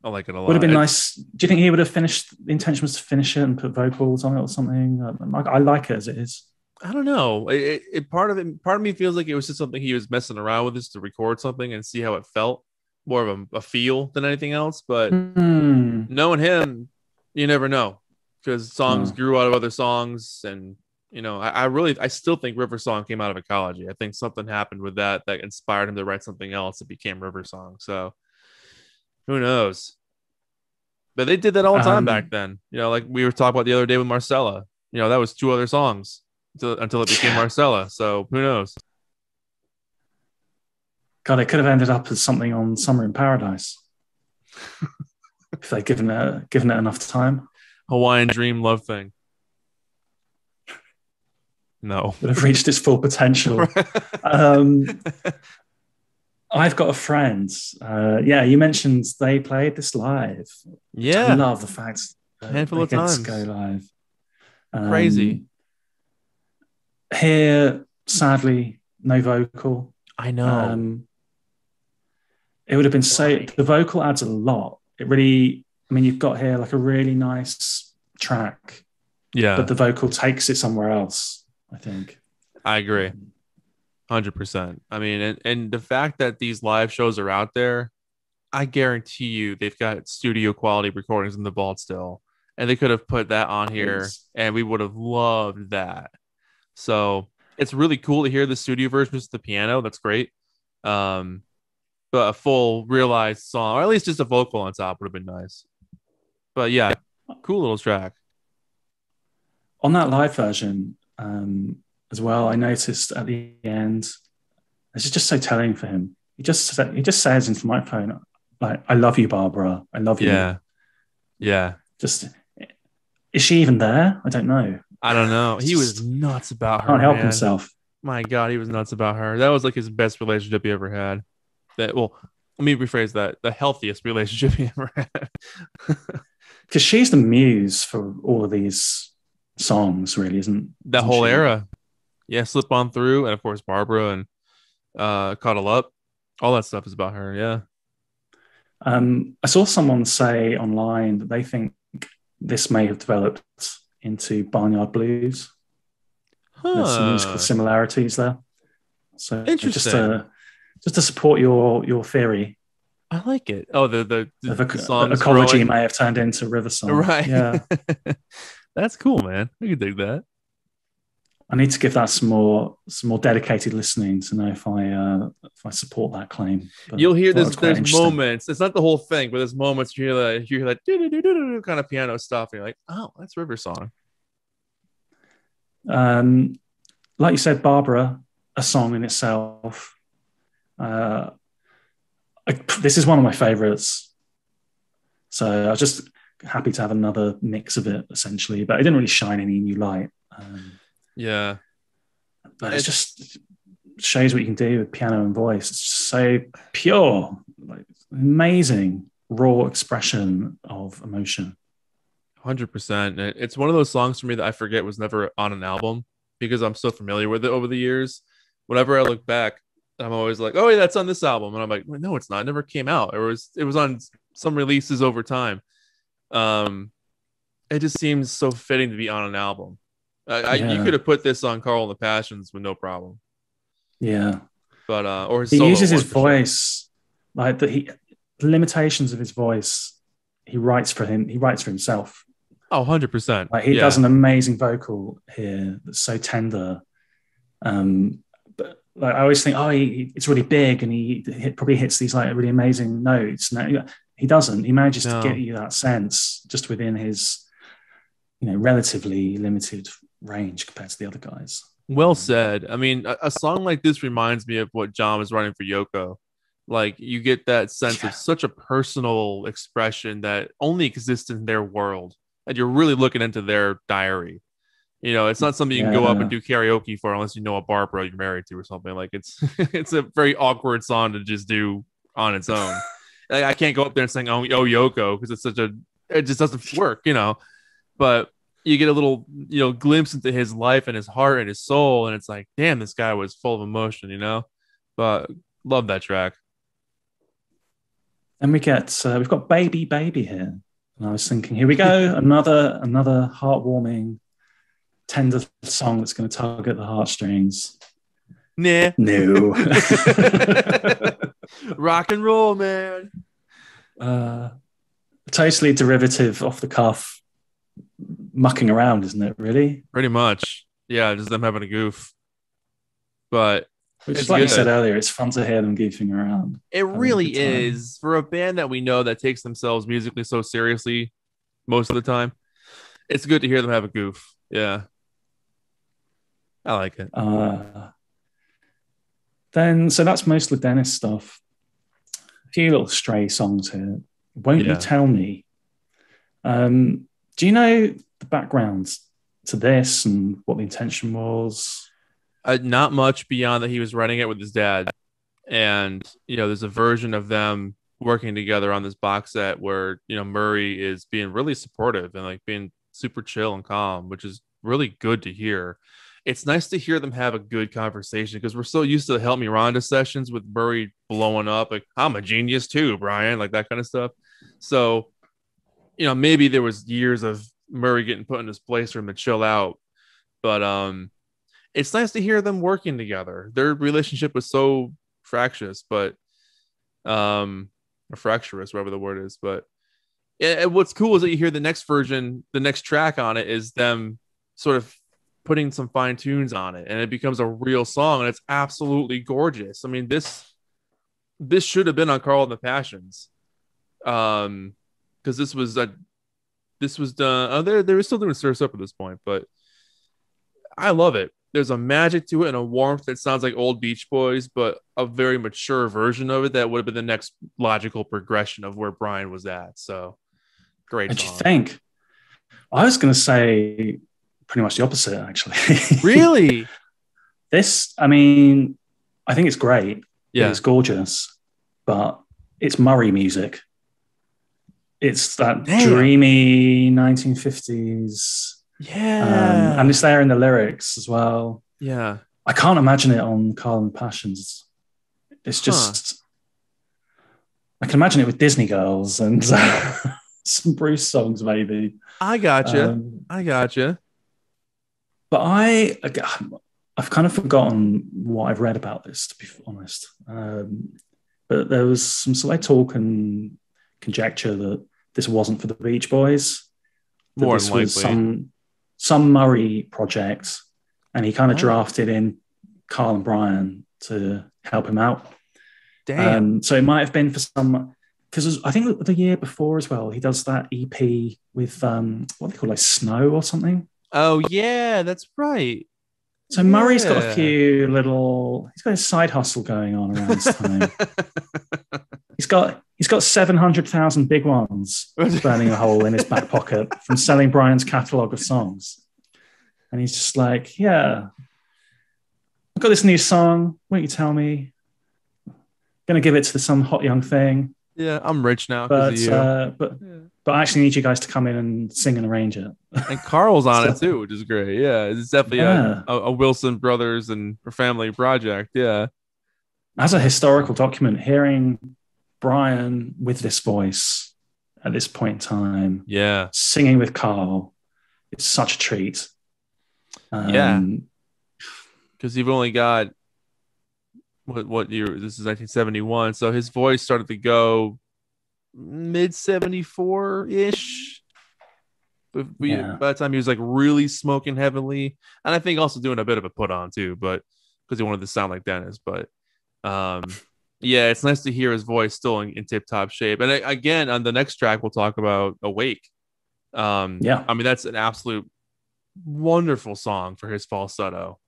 I like it a Would have lot. been nice. Do you think he would have finished? The intention was to finish it and put vocals on it or something. I like it as it is. I don't know. Part of me feels like it was just something he was messing around with, just to record something and see how it felt, more of a feel than anything else. But Hmm. knowing him, you never know, because songs Oh. grew out of other songs, and I still think River Song came out of ecology. I think something happened with that inspired him to write something else that became River Song. So who knows? But they did that all the time back Um, then. Like we were talking about the other day with Marcella. That was two other songs until it became yeah. Marcella. So who knows? God, it could have ended up as something on Summer in Paradise if they'd given it enough time. Hawaiian Dream love thing. No. Would have reached its full potential. I've got a friend. Yeah, you mentioned they played this live. I Yeah, love the fact that handful they of get to times. go live. Crazy. Here, sadly, no vocal. I know. Um, it would have been the vocal adds a lot. It really, I mean, you've got here like a really nice track, but Yeah, the vocal takes it somewhere else, I think. I agree. 100%. I mean, and the fact that these live shows are out there, I guarantee you they've got studio quality recordings in the vault still. And they could have put that on here Please. and we would have loved that. So it's really cool to hear the studio version with the piano. That's great. Um, but a full realized song, or at least just a vocal on top would have been nice. But yeah, cool little track. On that live version, as well, I noticed at the end, this is just so telling for him. He just says into the microphone, like, "I love you, Barbara. I love you." Yeah. Yeah. Just is she even there? I don't know. I don't know. He was Just nuts about can't her, help man. himself. My God, he was nuts about her. That was like his best relationship he ever had. Let me rephrase that. The healthiest relationship he ever had. Because she's the muse for all of these songs, really, That isn't whole she? era. Yeah, Slip On Through, and of course Barbara and Cuddle Up. All that stuff is about her. Yeah. I saw someone say online that they think this may have developed into Barnyard Blues. There's some musical Huh. similarities there. So Interesting. just to support your theory I like it. Oh, of the that songs ecology growing. may have turned into River Song. Right. Yeah, That's cool, man. I can dig that. I need to give that some more dedicated listening to know if I support that claim. But You'll I hear thought it this. was quite There's interesting. moments. It's not the whole thing, but there's moments you hear that kind of piano stuff, and you're like, oh, that's River Song. Um, like you said, Barbara, a song in itself. Uh, this is one of my favorites. So I was just happy to have another mix of it, essentially. But it didn't really shine any new light. Yeah. But it just shows what you can do with piano and voice. It's just so pure, like amazing raw expression of emotion. 100%. It's one of those songs for me that I forget was never on an album because I'm so familiar with it over the years. Whenever I look back, I'm always like, oh yeah, that's on this album, and I'm like, well, no, it's not. It never came out. It was on some releases over time. Um, it just seems so fitting to be on an album. You could Yeah, have put this on Carl and the Passions with no problem, yeah. but or his He solo uses one his for sure. voice like the limitations of his voice. He writes for him. He writes for himself. Oh, 100%. Like he does Yeah. an amazing vocal here that's so tender. But like I always think, oh, it's really big, and probably hits these like really amazing notes. No, he doesn't. He manages to get No. you that sense just within his, relatively limited range compared to the other guys. Well said. I mean, a song like this reminds me of what John was writing for Yoko. Like you get that sense of Yeah, such a personal expression that only exists in their world, and you're really looking into their diary. It's not something you can go up and yeah. do karaoke for unless you know a Barbara you're married to or something. Like it's it's a very awkward song to just do on its own. Like, I can't go up there and sing "Oh Yoko" because it just doesn't work. But you get a little glimpse into his life and his heart and his soul, and it's like, damn, this guy was full of emotion. But love that track. And we've got Baby Baby here. And I was thinking, here we go, another heartwarming, tender song that's going to tug at the heartstrings. Nah. No. Rock and roll, man. Totally derivative, off the cuff, mucking around, isn't it? Really? Pretty much. Yeah, just them having a goof. But Which, it's like good. you said earlier, it's fun to hear them goofing around. It really is for a band that we know that takes themselves musically so seriously most of the time. It's good to hear them have a goof. Yeah. I like it. So that's mostly Dennis stuff. A few little stray songs here. Won't You Tell Me? Do you know the background to this and what the intention was? Not much beyond that he was writing it with his dad. And, there's a version of them working together on this box set where, Murray is being really supportive and like being super chill and calm, which is really good to hear. It's nice to hear them have a good conversation because we're so used to the Help Me Rhonda sessions with Murray blowing up like, I'm a genius too, Brian, like that kind of stuff. So, maybe there was years of Murray getting put in his place for him to chill out, but it's nice to hear them working together. Their relationship was so fractious, but or fractious, whatever the word is. But what's cool is that you hear the next version, the next track on it is them sort of putting some fine tunes on it, and it becomes a real song, and it's absolutely gorgeous. I mean, this should have been on Carl and the Passions, because this was done. Oh, they were still doing Surf's Up at this point, but I love it. There's a magic to it and a warmth that sounds like old Beach Boys, but a very mature version of it that would have been the next logical progression of where Brian was at. So great What song. do you think? I was going to say pretty much the opposite, actually. Really? I mean, I think it's great. Yeah. It's gorgeous, but it's Murray music. It's that dreamy 1950s. Yeah. And it's there in the lyrics as well. Yeah. I can't imagine it on Carl and Passions. It's just, I can imagine it with Disney Girls and some Bruce songs, maybe. I gotcha. But I've kind of forgotten what I've read about this, to be honest. But there was some slight talk and conjecture that this wasn't for the Beach Boys. More this than was likely. some Murray project, and he kind of drafted in Carl and Brian to help him out. Damn. So it might have been for some, because I think the year before as well, he does that EP with what they call like Snow or something. Oh yeah, that's right. So Murray's got a few he's got a side hustle going on around this time. He's got 700,000 big ones burning a hole in his back pocket from selling Brian's catalogue of songs. And he's just like, yeah, I've got this new song. Won't you tell me? Going to give it to some hot young thing. Yeah, I'm rich now because of you. But I actually need you guys to come in and sing and arrange it. And Carl's on it too, which is great. Yeah, it's definitely a Wilson brothers and family project. Yeah. as a historical document, hearing Brian with this voice at this point in time, Yeah. singing with Carl, it's such a treat. Yeah. Because you've only got what year? This is 1971. So his voice started to go mid 74 ish. By the time he was like really smoking heavily, and I think also doing a bit of a put on too, but because he wanted to sound like Dennis. But yeah, it's nice to hear his voice still in tip top shape. And again, on the next track, we'll talk about Awake. I mean, that's an absolute wonderful song for his falsetto.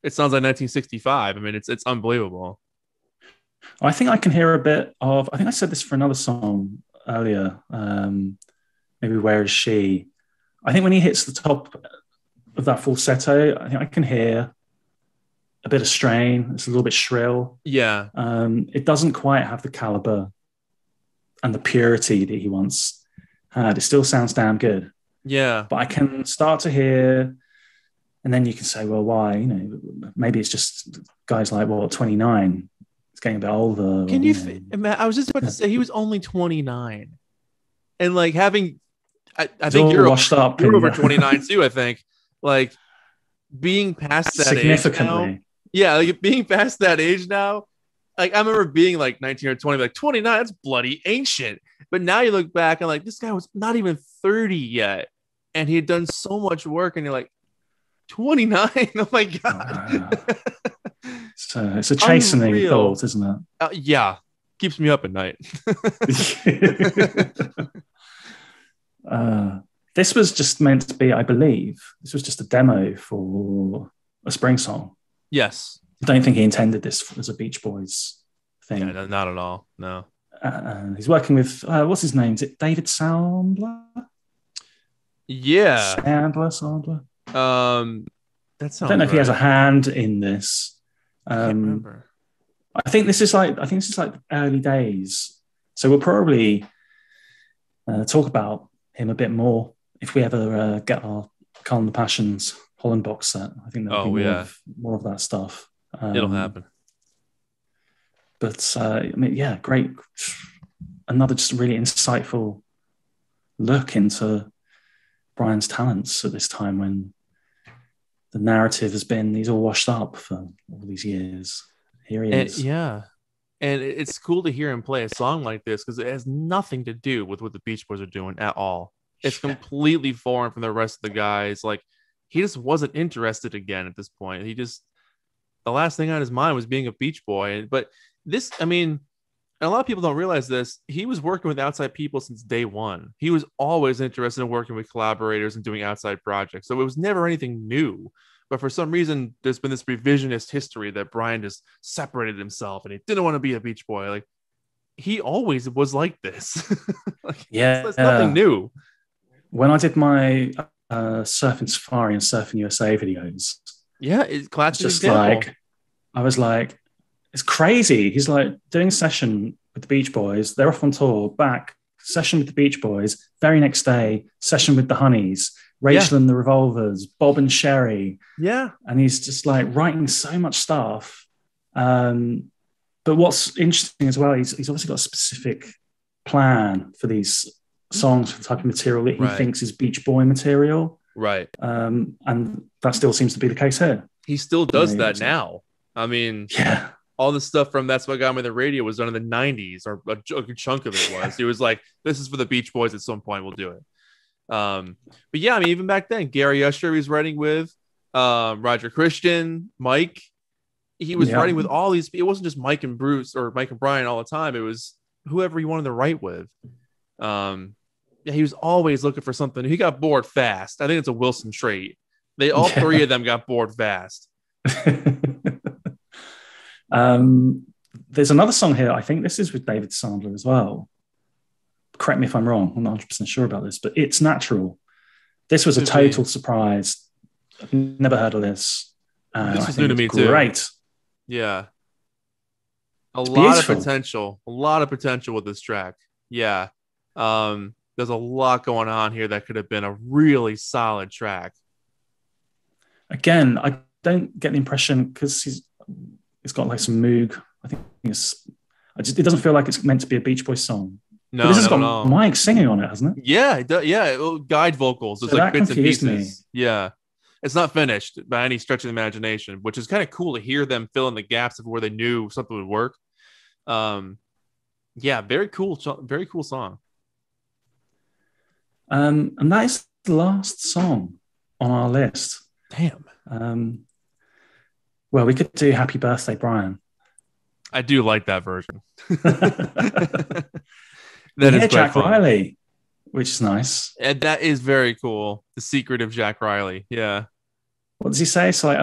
It sounds like 1965. I mean, it's unbelievable. I think I can hear a bit of, I think I said this for another song earlier, maybe Where Is She? I think when he hits the top of that falsetto, I think I can hear a bit of strain. It's a little bit shrill. Yeah. It doesn't quite have the caliber and the purity that he once had. It still sounds damn good. Yeah. But I can start to hear, and then you can say, well, why? You know, maybe it's just guys like, 29. It's getting a bit older. Can I was just about to say he was only 29. And like having, I think you're washed up. You're over 29 too, I think. Like being past that significantly. Age now, yeah, like being past that age now. Like I remember being like 19 or 20, like 29, that's bloody ancient. But now you look back and like this guy was not even 30 yet. And he had done so much work, and you're like, 29. Oh my god. So it's a chastening thought, isn't it? Yeah, keeps me up at night. This was just meant to be, I believe, this was just a demo for a spring song. Yes. I don't think he intended this as a Beach Boys thing. Yeah, not at all. No. He's working with, what's his name? Is it David Sandler? Yeah. Sandler. That sounds I don't know if he has a hand in this. I can't remember. I think this is like early days. So we'll probably talk about him a bit more if we ever get our Carl and the Passions Holland box set. I think there'll be more of that stuff. It'll happen. But I mean, yeah, great. Another just really insightful look into Brian's talents at this time when the narrative has been he's all washed up for all these years. Here he is. Yeah. And it's cool to hear him play a song like this because it has nothing to do with what the Beach Boys are doing at all. It's completely foreign from the rest of the guys. Like, he just wasn't interested again at this point. The last thing on his mind was being a Beach Boy. But this, I mean, and a lot of people don't realize this. He was working with outside people since day one. He was always interested in working with collaborators and doing outside projects. So it was never anything new. But for some reason, there's been this revisionist history that Brian just separated himself and he didn't want to be a Beach Boy. Like, he always was like this. It's nothing new. When I did my Surfing Safari and Surfing USA videos, it's classic just example. I was like, it's crazy. He's like doing a session with the Beach Boys. They're off on tour, back, session with the Beach Boys. Very next day, session with the Honeys. Rachel and the Revolvers, Bob and Sherry. Yeah. And he's just like writing so much stuff. But what's interesting as well, he's obviously got a specific plan for these songs, for the type of material that he thinks is Beach Boy material. Right. And that still seems to be the case here. He still does that now. I mean, all the stuff from That's What Got Me the Radio was done in the 90s, or a chunk of it was. He was like, this is for the Beach Boys. At some point, we'll do it. But yeah, I mean, even back then, Gary Usher he was writing with, Roger Christian, Mike. He was writing with all these. It wasn't just Mike and Bruce or Mike and Brian all the time. It was whoever he wanted to write with. He was always looking for something. He got bored fast. I think it's a Wilson trait. All three of them got bored fast. There's another song here. I think this is with David Sandler as well. Correct me if I'm wrong. I'm not 100% sure about this, but It's Natural. This was a total surprise. I've never heard of this. This was new to me too. Great. Yeah. It's lot beautiful. of potential. A lot of potential with this track. Yeah. There's a lot going on here that could have been a really solid track. Again, I don't get the impression because he's got like some Moog. I think it doesn't feel like it's meant to be a Beach Boys song. No, but this has not at got all. Mike singing on it, hasn't it? Yeah, guide vocals. It's So like that bits and confused pieces. me. Yeah. It's not finished by any stretch of the imagination, which is kind of cool to hear them fill in the gaps of where they knew something would work. Yeah, very cool song. And that is the last song on our list. Damn. Well, we could do Happy Birthday, Brian. I do like that version. That is Jack fun. Riley, which is nice. And that is very cool. The secret of Jack Riley. Yeah. What does he say? It's like,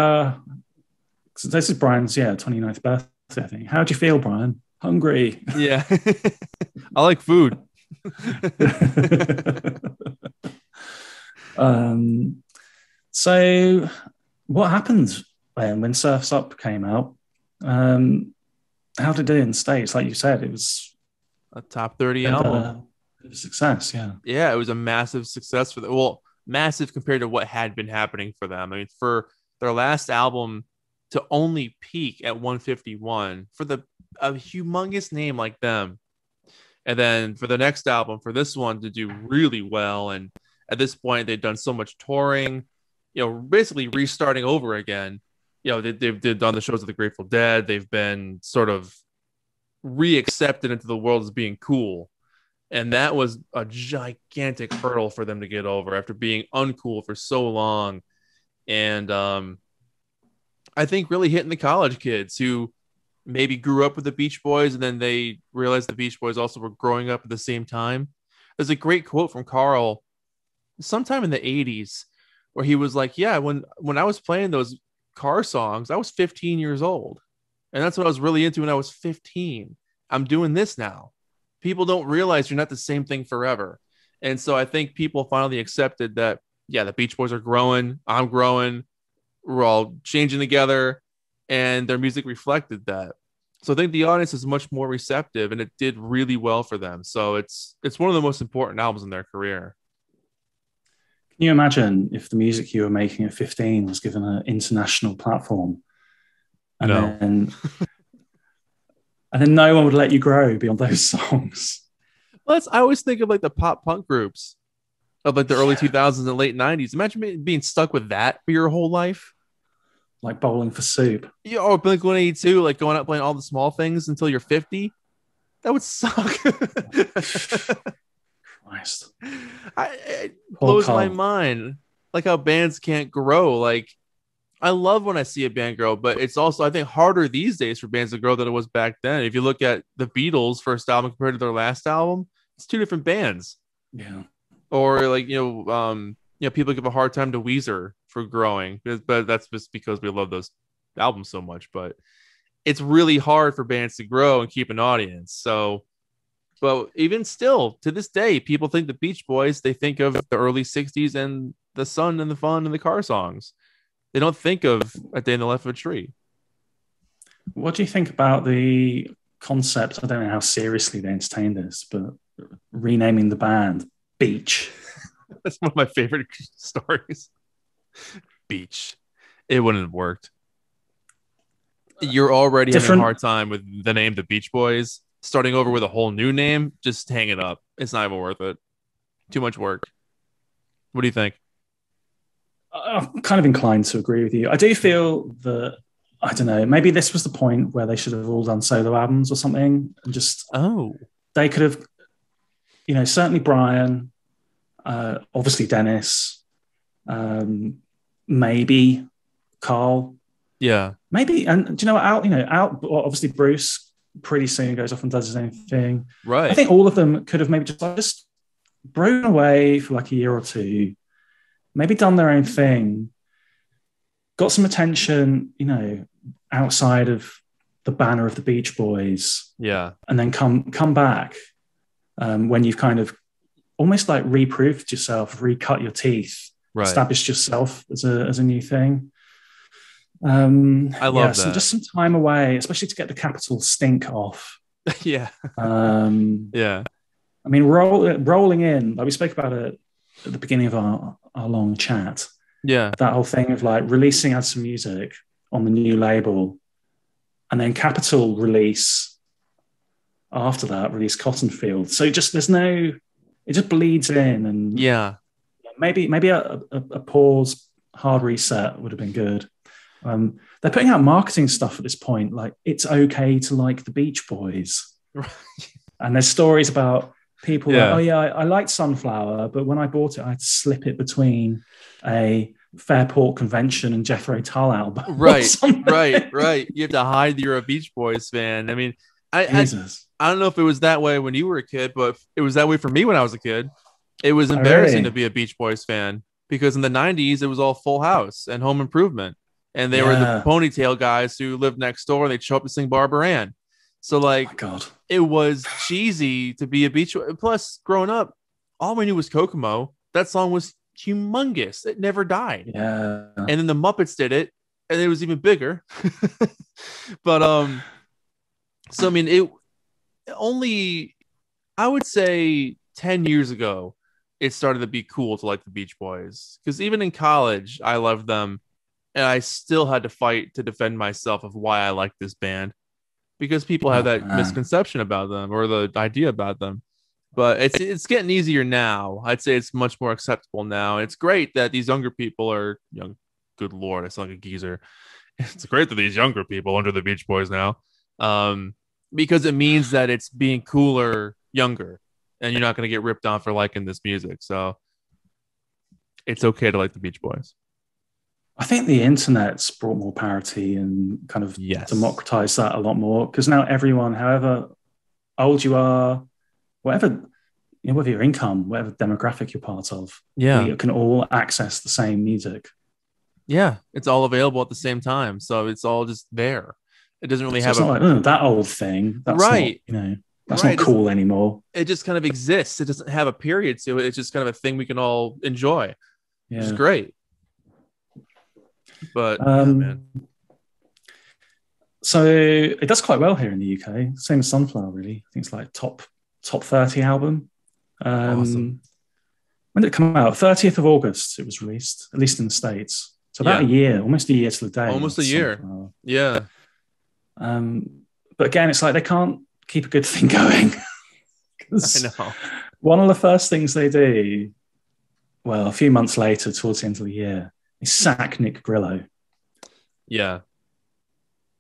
so this is Brian's 29th birthday, I think. How do you feel, Brian? Hungry. Yeah. I like food. So what happened when Surf's Up came out? How did it do in the States? Like you said, it was a top 30 album. It was a success, yeah. Yeah, it was a massive success for them. Well, massive compared to what had been happening for them. I mean, for their last album to only peak at 151 for a humongous name like them. And then for the next album, for this one to do really well. And at this point, they'd done so much touring, basically restarting over again. They've done the shows of the Grateful Dead. They've been sort of reaccepted into the world as being cool. And that was a gigantic hurdle for them to get over after being uncool for so long. And I think really hitting the college kids who maybe grew up with the Beach Boys and then they realized the Beach Boys also were growing up at the same time. There's a great quote from Carl sometime in the 80s where he was like, yeah, when I was playing those car songs, I was 15 years old. And that's what I was really into when I was 15. I'm doing this now. People don't realize you're not the same thing forever. And so I think people finally accepted that, yeah, the Beach Boys are growing. I'm growing. We're all changing together. And their music reflected that. So I think the audience is much more receptive and it did really well for them. So it's one of the most important albums in their career. Can you imagine if the music you were making at 15 was given an international platform? And no. And then no one would let you grow beyond those songs. Well, I always think of like the pop punk groups of like the early 2000s and late 90s. Imagine being stuck with that for your whole life. Like Bowling for Soup. Yeah, or Blink-182, like going out playing all the small things until you're 50. That would suck. Christ. It blows my mind. Like how bands can't grow. Like, I love when I see a band grow, but it's also, I think, harder these days for bands to grow than it was back then. If you look at the Beatles' first album compared to their last album, it's two different bands. Yeah. Or like, people give a hard time to Weezer for growing, but that's just because we love those albums so much. But it's really hard for bands to grow and keep an audience. So, but even still, to this day, people think the Beach Boys, they think of the early 60s and the sun and the fun and the car songs. They don't think of A Day in the Life of a Tree. What do you think about the concept? I don't know how seriously they entertained this, but renaming the band Beach. That's one of my favorite stories. Beach. It wouldn't have worked. You're already having a hard time with the name The Beach Boys. Starting over with a whole new name, just hang it up. It's not even worth it. Too much work. What do you think? I'm kind of inclined to agree with you. I do feel that, I don't know, maybe this was the point where they should have all done solo albums or something. And just, they could have, certainly Brian, obviously Dennis, maybe Carl. Yeah. Maybe, and do you know what, obviously Bruce pretty soon goes off and does his own thing. Right. I think all of them could have maybe just broken away for like a year or two, maybe done their own thing, got some attention, outside of the banner of the Beach Boys. Yeah. And then come back when you've kind of almost like reproved yourself, recut your teeth, right, established yourself as a new thing. I love that. So just some time away, especially to get the Capitol stink off. Yeah. Yeah. I mean, rolling in, like we spoke about it at the beginning of our long chat. Yeah. That whole thing of like releasing Add Some Music on the new label and then Capitol release after that released Cotton Field. So it just bleeds in, and maybe a pause, hard reset would have been good. They're putting out marketing stuff at this point, like it's okay to like the Beach Boys. And there's stories about people like, oh yeah, I liked Sunflower, but when I bought it, I had to slip it between a Fairport Convention and Jethro Tull album. Right. You have to hide you're a Beach Boys fan. I mean, I don't know if it was that way when you were a kid, but it was that way for me when I was a kid. It was embarrassing to be a Beach Boys fan because in the 90s, it was all Full House and Home Improvement. And they were the ponytail guys who lived next door and they'd show up to sing Barbara Ann. So, like, it was cheesy to be a Beach Boys. Plus, growing up, all we knew was Kokomo. That song was humongous. It never died. Yeah. And then the Muppets did it, and it was even bigger. But, so, I mean, it only, I would say 10 years ago, it started to be cool to like the Beach Boys. Because even in college, I loved them. And I still had to fight to defend myself of why I like this band because people have that misconception about them or the idea about them. But it's getting easier now. I'd say it's much more acceptable now. It's great that these younger people are young. Good Lord, I sound like a geezer. It's great that these younger people are under the Beach Boys now because it means that it's being cooler younger and you're not going to get ripped on for liking this music. So it's okay to like the Beach Boys. I think the internet's brought more parity and kind of democratized that a lot more because now everyone, however old you are, whatever your income, whatever demographic you're part of, you can all access the same music. Yeah, it's all available at the same time, so it's all just there. It doesn't really have not like, that old thing. That's not, that's not cool anymore. It just kind of exists. It doesn't have a period to it. It's just kind of a thing we can all enjoy, which is great. But man. So it does quite well here in the UK. Same as Sunflower, really. I think it's like top 30 album. Awesome. When did it come out? 30th of August it was released, at least in the States. So about a year, almost a year to the day. Almost a year. Sunflower. Yeah. But again, it's like they can't keep a good thing going. I know. One of the first things they do, well, a few months later, towards the end of the year, sack Nick Grillo. Yeah.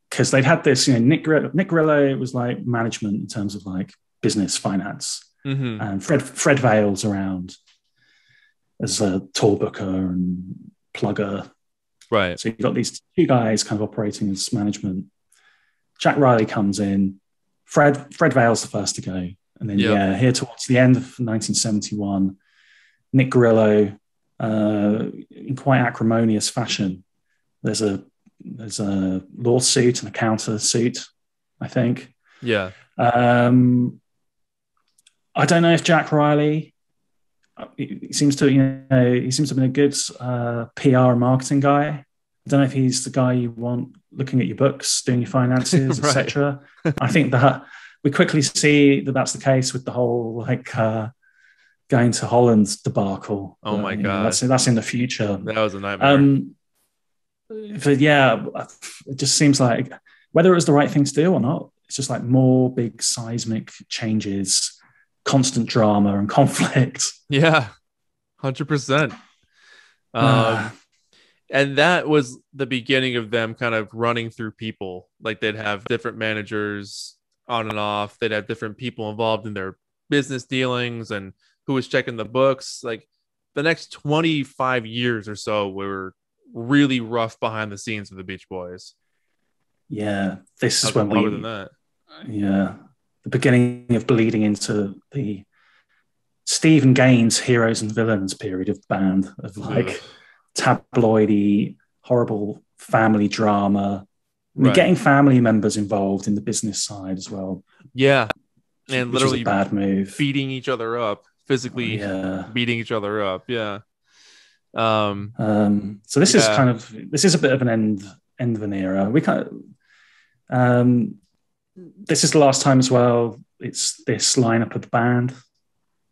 Because they'd had this, Nick Grillo was like management in terms of like business, finance. Mm-hmm. And Fred Vale's around as a tour booker and plugger. Right. So you've got these two guys kind of operating as management. Jack Riley comes in. Fred Vale's the first to go. And then, here towards the end of 1971, Nick Grillo, in quite acrimonious fashion, there's a lawsuit and a counter suit, I think. Yeah. I don't know if Jack Riley, he seems to have been a good PR and marketing guy. I don't know if he's the guy you want looking at your books, doing your finances, right. etc. I think that we quickly see that that's the case with the whole going to Holland debacle. Oh my God. That's in the future. That was a nightmare. But yeah, it just seems like whether it was the right thing to do or not, it's just like more big seismic changes, constant drama and conflict. Yeah, 100%. And that was the beginning of them kind of running through people. Like they'd have different managers on and off. They'd have different people involved in their business dealings and who was checking the books. Like the next 25 years or so were really rough behind the scenes of the Beach Boys. Yeah, this is when the beginning of bleeding into the Stephen Gaines heroes and villains period of band of like tabloidy, horrible family drama. I mean, getting family members involved in the business side as well. Yeah, and literally a bad move, beating each other up, physically beating each other up. Yeah. So this is a bit of an end of an era. We this is the last time as well. It's this lineup of the band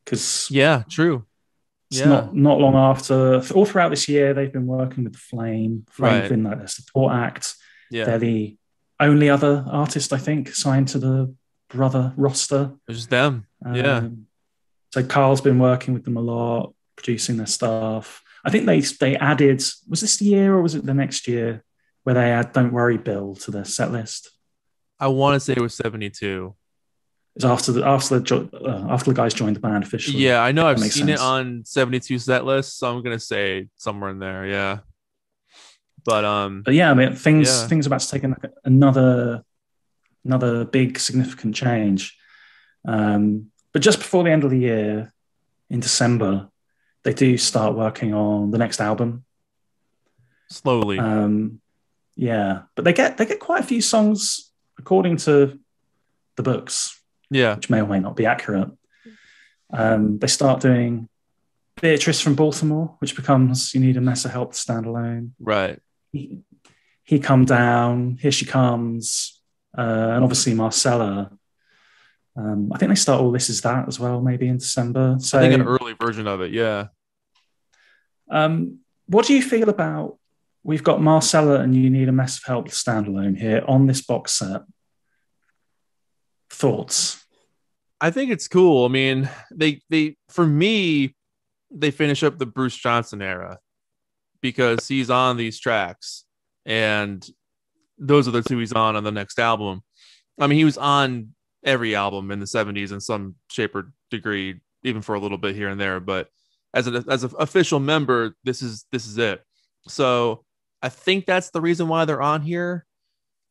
because true. It's not long after. All throughout this year, they've been working with Flame. Flame have been like their support act. Yeah. They're the only other artist I think signed to the brother roster. It's just them. Yeah. So Carl's been working with them a lot, producing their stuff. I think they added, was this the year or was it the next year where they add Don't Worry Bill to their set list? I want to say it was 72. It's after the guys joined the band officially. Yeah, I know I've seen it on 72 set list, so I'm gonna say somewhere in there. Yeah. But yeah, I mean things are about to take another big significant change. But just before the end of the year, in December, they do start working on the next album. Slowly. Yeah, but they get quite a few songs according to the books. Yeah, which may or may not be accurate. They start doing Beatrice from Baltimore, which becomes You Need a Mess of Help to Stand Alone. Right. He Come Down, Here She Comes, and obviously Marcella. I think they start All This Is That as well, maybe in December. So I think an early version of it, yeah. What do you feel about, we've got Marcella and You Need a Mess of Help to Stand Alone here on this box set. Thoughts? I think it's cool. I mean, they for me, they finish up the Bruce Johnson era because he's on these tracks, and those are the two he's on the next album. I mean, he was on every album in the 70s in some shape or degree, even for a little bit here and there. But as an official member, this is it. So I think that's the reason why they're on here.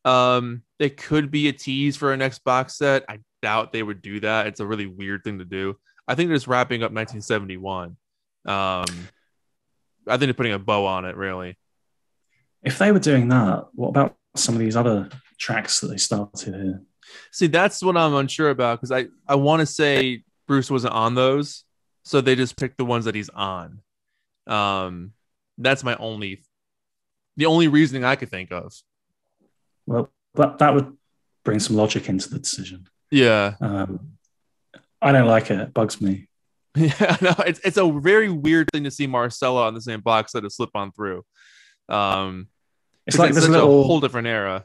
They could be a tease for a next box set. I doubt they would do that. It's a really weird thing to do. I think they're just wrapping up 1971. I think they're putting a bow on it, really. If they were doing that, what about some of these other tracks that they started here? See, that's what I'm unsure about, because I want to say Bruce wasn't on those, so they just picked the ones that he's on. That's the only reasoning I could think of. Well, that would bring some logic into the decision. Yeah. I don't like it. It bugs me. Yeah, no, it's a very weird thing to see Marcella on the same box set of Slip On Through. It's like there's a whole different era.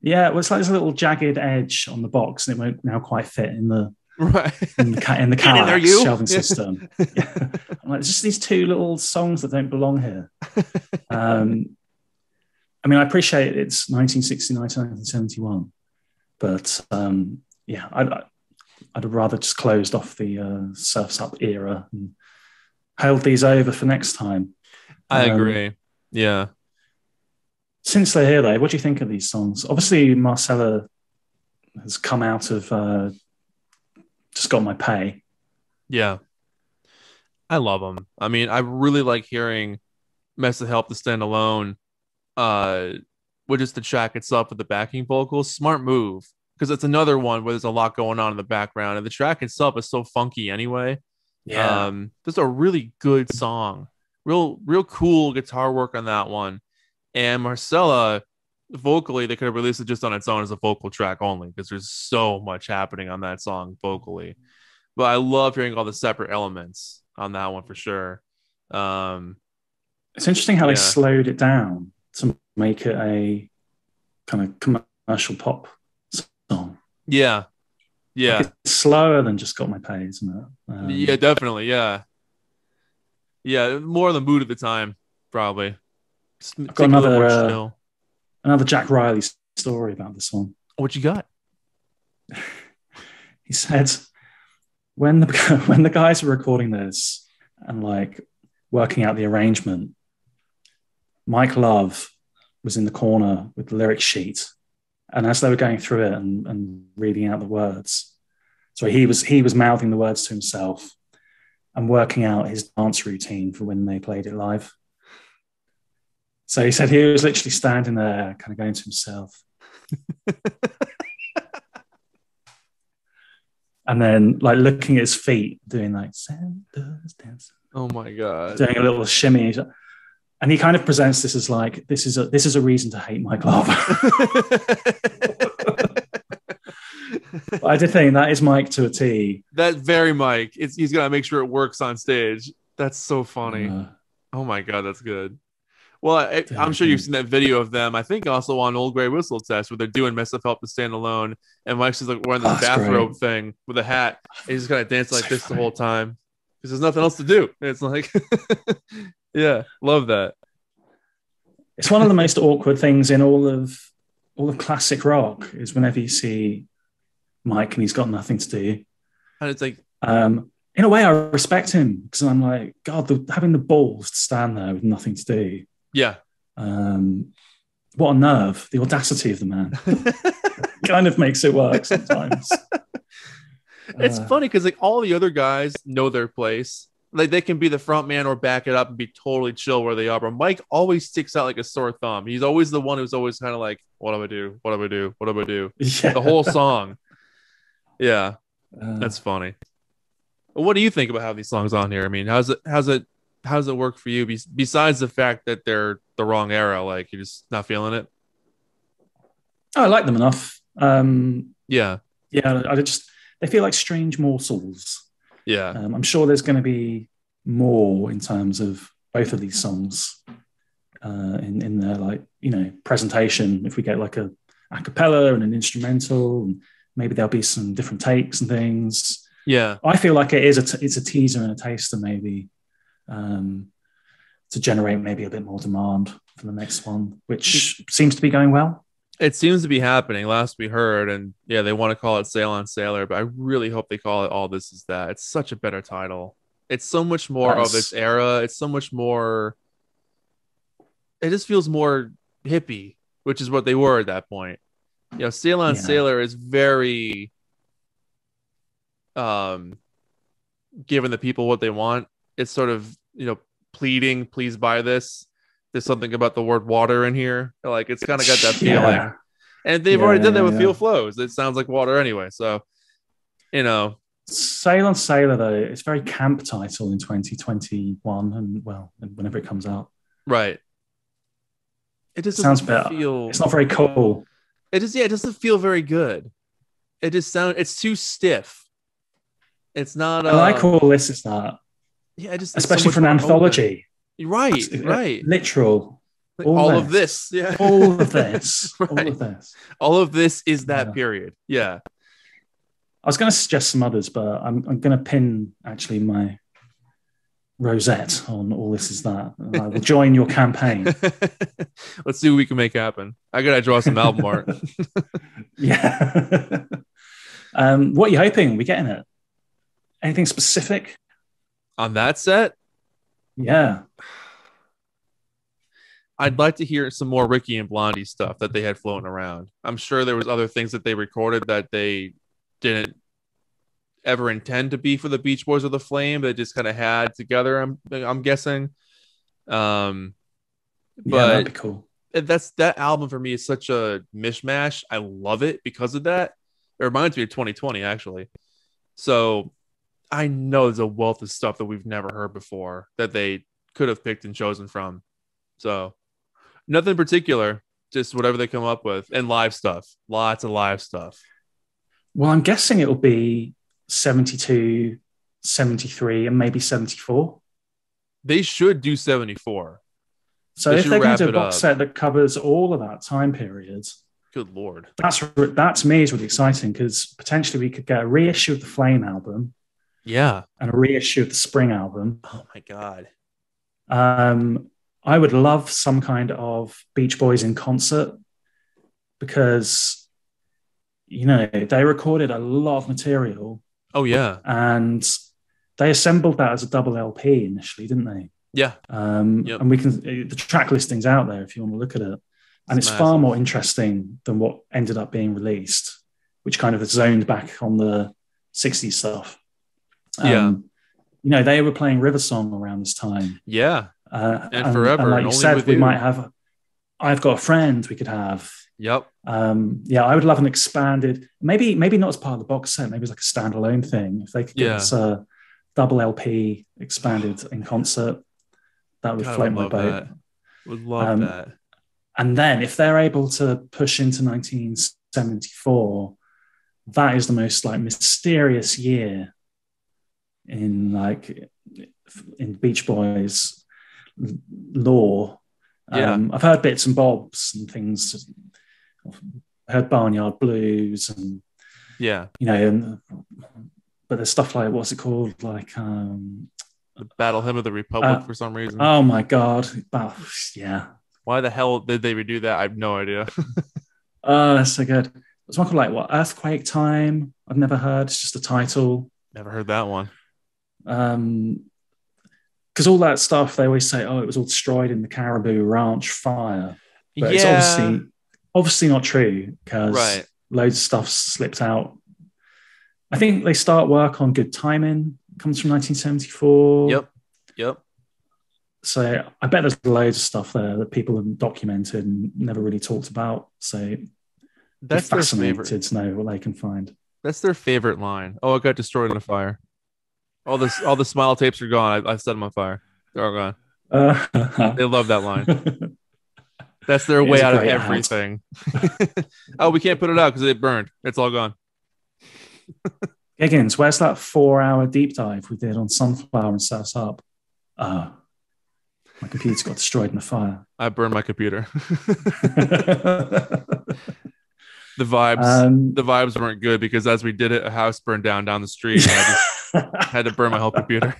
Yeah, well, it's like there's a little jagged edge on the box, and it won't now quite fit in the in the Cadillac shelving system. Yeah. I'm like, it's just these two little songs that don't belong here. I mean, I appreciate it's 1969 to 1971, but yeah, I'd have rather just closed off the Surf's Up era and held these over for next time. I agree. Yeah. Since they're here, though, what do you think of these songs? Obviously, Marcella has come out of Just Got My Pay. Yeah. I love them. I mean, I really like hearing Mess of Help to Stand Alone with just the track itself with the backing vocals. Smart move, because it's another one where there's a lot going on in the background, and the track itself is so funky anyway. Yeah. There's a really good song. Real cool guitar work on that one. And Marcella, vocally, they could have released it just on its own as a vocal track only, because there's so much happening on that song vocally. But I love hearing all the separate elements on that one for sure. It's interesting how they slowed it down to make it a kind of commercial pop song. Yeah. Yeah. Like it's slower than Just Got My Pay, isn't it? Yeah, definitely. Yeah. Yeah. More the mood of the time, probably. I've got another Jack Riley story about this one. What you got? He said when the guys were recording this and like working out the arrangement, Mike Love was in the corner with the lyric sheet, and as they were going through it and reading out the words, so he was mouthing the words to himself and working out his dance routine for when they played it live. So he said he was literally standing there, kind of going to himself. And then like looking at his feet, doing like Santa's dance. Oh my God. Doing a little shimmy. And he kind of presents this as like, this is a reason to hate Mike Love. But I did think that is Mike to a T. That's very Mike. He's got to make sure it works on stage. That's so funny. Oh my God, that's good. Well, I'm sure you've seen that video of them. I think also on Old Grey Whistle Test where they're doing Mess Up Help to Stand Alone, and Mike's just like wearing this bathrobe thing with a hat. And he's just kind of dancing like this the whole time because there's nothing else to do. And it's like, yeah, love that. It's one of the most awkward things in all of classic rock is whenever you see Mike and he's got nothing to do. And it's like, in a way, I respect him because I'm like, God, having the balls to stand there with nothing to do. Yeah. What a nerve, the audacity of the man. Kind of makes it work sometimes. It's funny because like all the other guys know their place. Like they can be the front man or back it up and be totally chill where they are. But Mike always sticks out like a sore thumb. He's always the one who's always kind of like, what do I do? What do I do? What do I do? Yeah. The whole song. Yeah. That's funny. What do you think about having these songs on here? I mean, how's it work for you? Besides the fact that they're the wrong era, like you're just not feeling it. I like them enough. Yeah. They feel like strange morsels. Yeah. I'm sure there's going to be more in terms of both of these songs in their like presentation. If we get like a cappella and an instrumental, and maybe there'll be some different takes and things. Yeah, I feel like it's a teaser and a taster maybe to generate maybe a bit more demand for the next one, which seems to be going well. It seems to be happening. Last we heard, and yeah, they want to call it Sail on Sailor, but I really hope they call it All This Is That. It's such a better title. It's so much more of its era. It's so much more. It just feels more hippie, which is what they were at that point. Sail on Sailor is very giving the people what they want. It's sort of pleading, please buy this. There's something about the word water in here, like it's kind of got that feeling. And they've already done that with Feel Flows. It sounds like water anyway, so Sail on Sailor though, it's very camp title in 2021 and whenever it comes out, right? It just sounds better. It's not very cool. It doesn't feel very good. It's too stiff. It's not. I like All This Is That. Yeah, especially for an anthology. Open. Right. Literal. All of this. Yeah. All of this. Right. All of this. All of this is that period. Yeah. I was going to suggest some others, but I'm going to pin actually my rosette on All This Is That. I will join your campaign. Let's see what we can make happen. I got to draw some album art. Yeah. What are you hoping? Are we getting it? Anything specific on that set? Yeah, I'd like to hear some more Ricky and Blondie stuff that they had floating around. I'm sure there was other things that they recorded that they didn't ever intend to be for the Beach Boys or the Flame. They just kind of had together. I'm guessing. But that'd be cool. That album for me is such a mishmash. I love it because of that. It reminds me of 2020 actually. So I know there's a wealth of stuff that we've never heard before that they could have picked and chosen from. So nothing in particular, just whatever they come up with, and live stuff. Lots of live stuff. Well, I'm guessing it'll be 72, 73, and maybe 74. They should do 74. So if they're going to do a box set that covers all of that time period, good Lord. That to me is really exciting because potentially we could get a reissue of the Flame album. Yeah. And a reissue of the Spring album. Oh my God. I would love some kind of Beach Boys in concert because, they recorded a lot of material. Oh, yeah. And they assembled that as a double LP initially, didn't they? Yeah. Yep. And the track listing's out there if you want to look at it. And it's far more interesting than what ended up being released, which kind of zoned back on the 60s stuff. They were playing River Song around this time. Yeah. And Forever. And like you said, we might have I've Got a Friend we could have. Yep. I would love an expanded, maybe not as part of the box set, maybe it's like a standalone thing. If they could give us a double LP expanded in concert, that would float my boat. Would love that. And then if they're able to push into 1974, that is the most like mysterious year in Beach Boys lore. Yeah. I've heard bits and bobs and things. I heard Barnyard Blues and Yeah. but there's stuff like, what's it called? Like The Battle Hymn of the Republic for some reason. Oh my God. Yeah. Why the hell did they redo that? I have no idea. Oh, that's so good. There's one called like what, Earthquake Time. I've never heard. It's just a title. Never heard that one. Because all that stuff, they always say, oh, it was all destroyed in the Caribou Ranch fire. But it's obviously not true, because loads of stuff slipped out. I think they start work on Good Timing, comes from 1974. Yep. So I bet there's loads of stuff there that people have documented and never really talked about. So that's fascinated to know what they can find. That's their favorite line. Oh, it got destroyed in a fire. All the smile tapes are gone. I set them on fire. They're all gone. They love that line. That's their way out of everything. Oh, we can't put it out because it burned. It's all gone. Giggens, where's that 4-hour deep dive we did on Sunflower and set us up? My computer's got destroyed in a fire. I burned my computer. The vibes weren't good because as we did it, a house burned down the street. And I just had to burn my whole computer.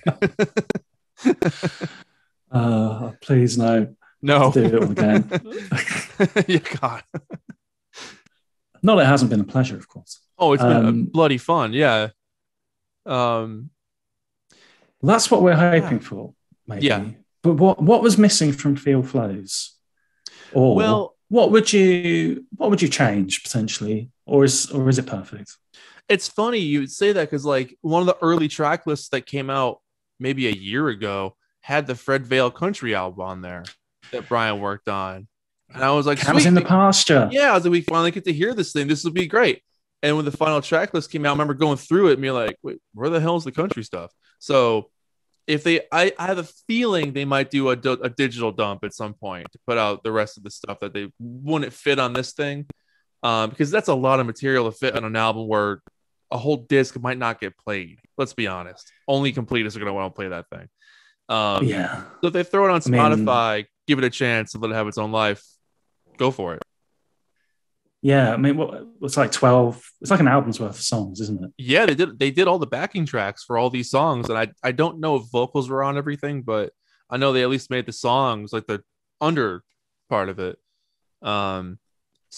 Please no. No. Do it all again. Yeah, God. Not that it hasn't been a pleasure, of course. Oh, it's been bloody fun. Yeah. That's what we're hoping for, maybe. Yeah. But what was missing from Feel Flows? Or what would you change potentially, or is it perfect? It's funny you say that because like one of the early track lists that came out maybe a year ago had the Fred Vale Country album on there that Brian worked on, and I was like, "That was in the pasture." Yeah, I was like, "We finally get to hear this thing. This will be great." And when the final track list came out, I remember going through it and being like, "Wait, where the hell is the country stuff?" So if I have a feeling they might do a digital dump at some point to put out the rest of the stuff that they wouldn't fit on this thing, because that's a lot of material to fit on an album where a whole disc might not get played. Let's be honest. Only completists are going to want to play that thing. So if they throw it on Spotify, give it a chance and let it have its own life, go for it. Yeah, I mean, it's like 12. It's like an album's worth of songs, isn't it? Yeah, they did all the backing tracks for all these songs, and I don't know if vocals were on everything, but I know they at least made the songs like the under part of it. So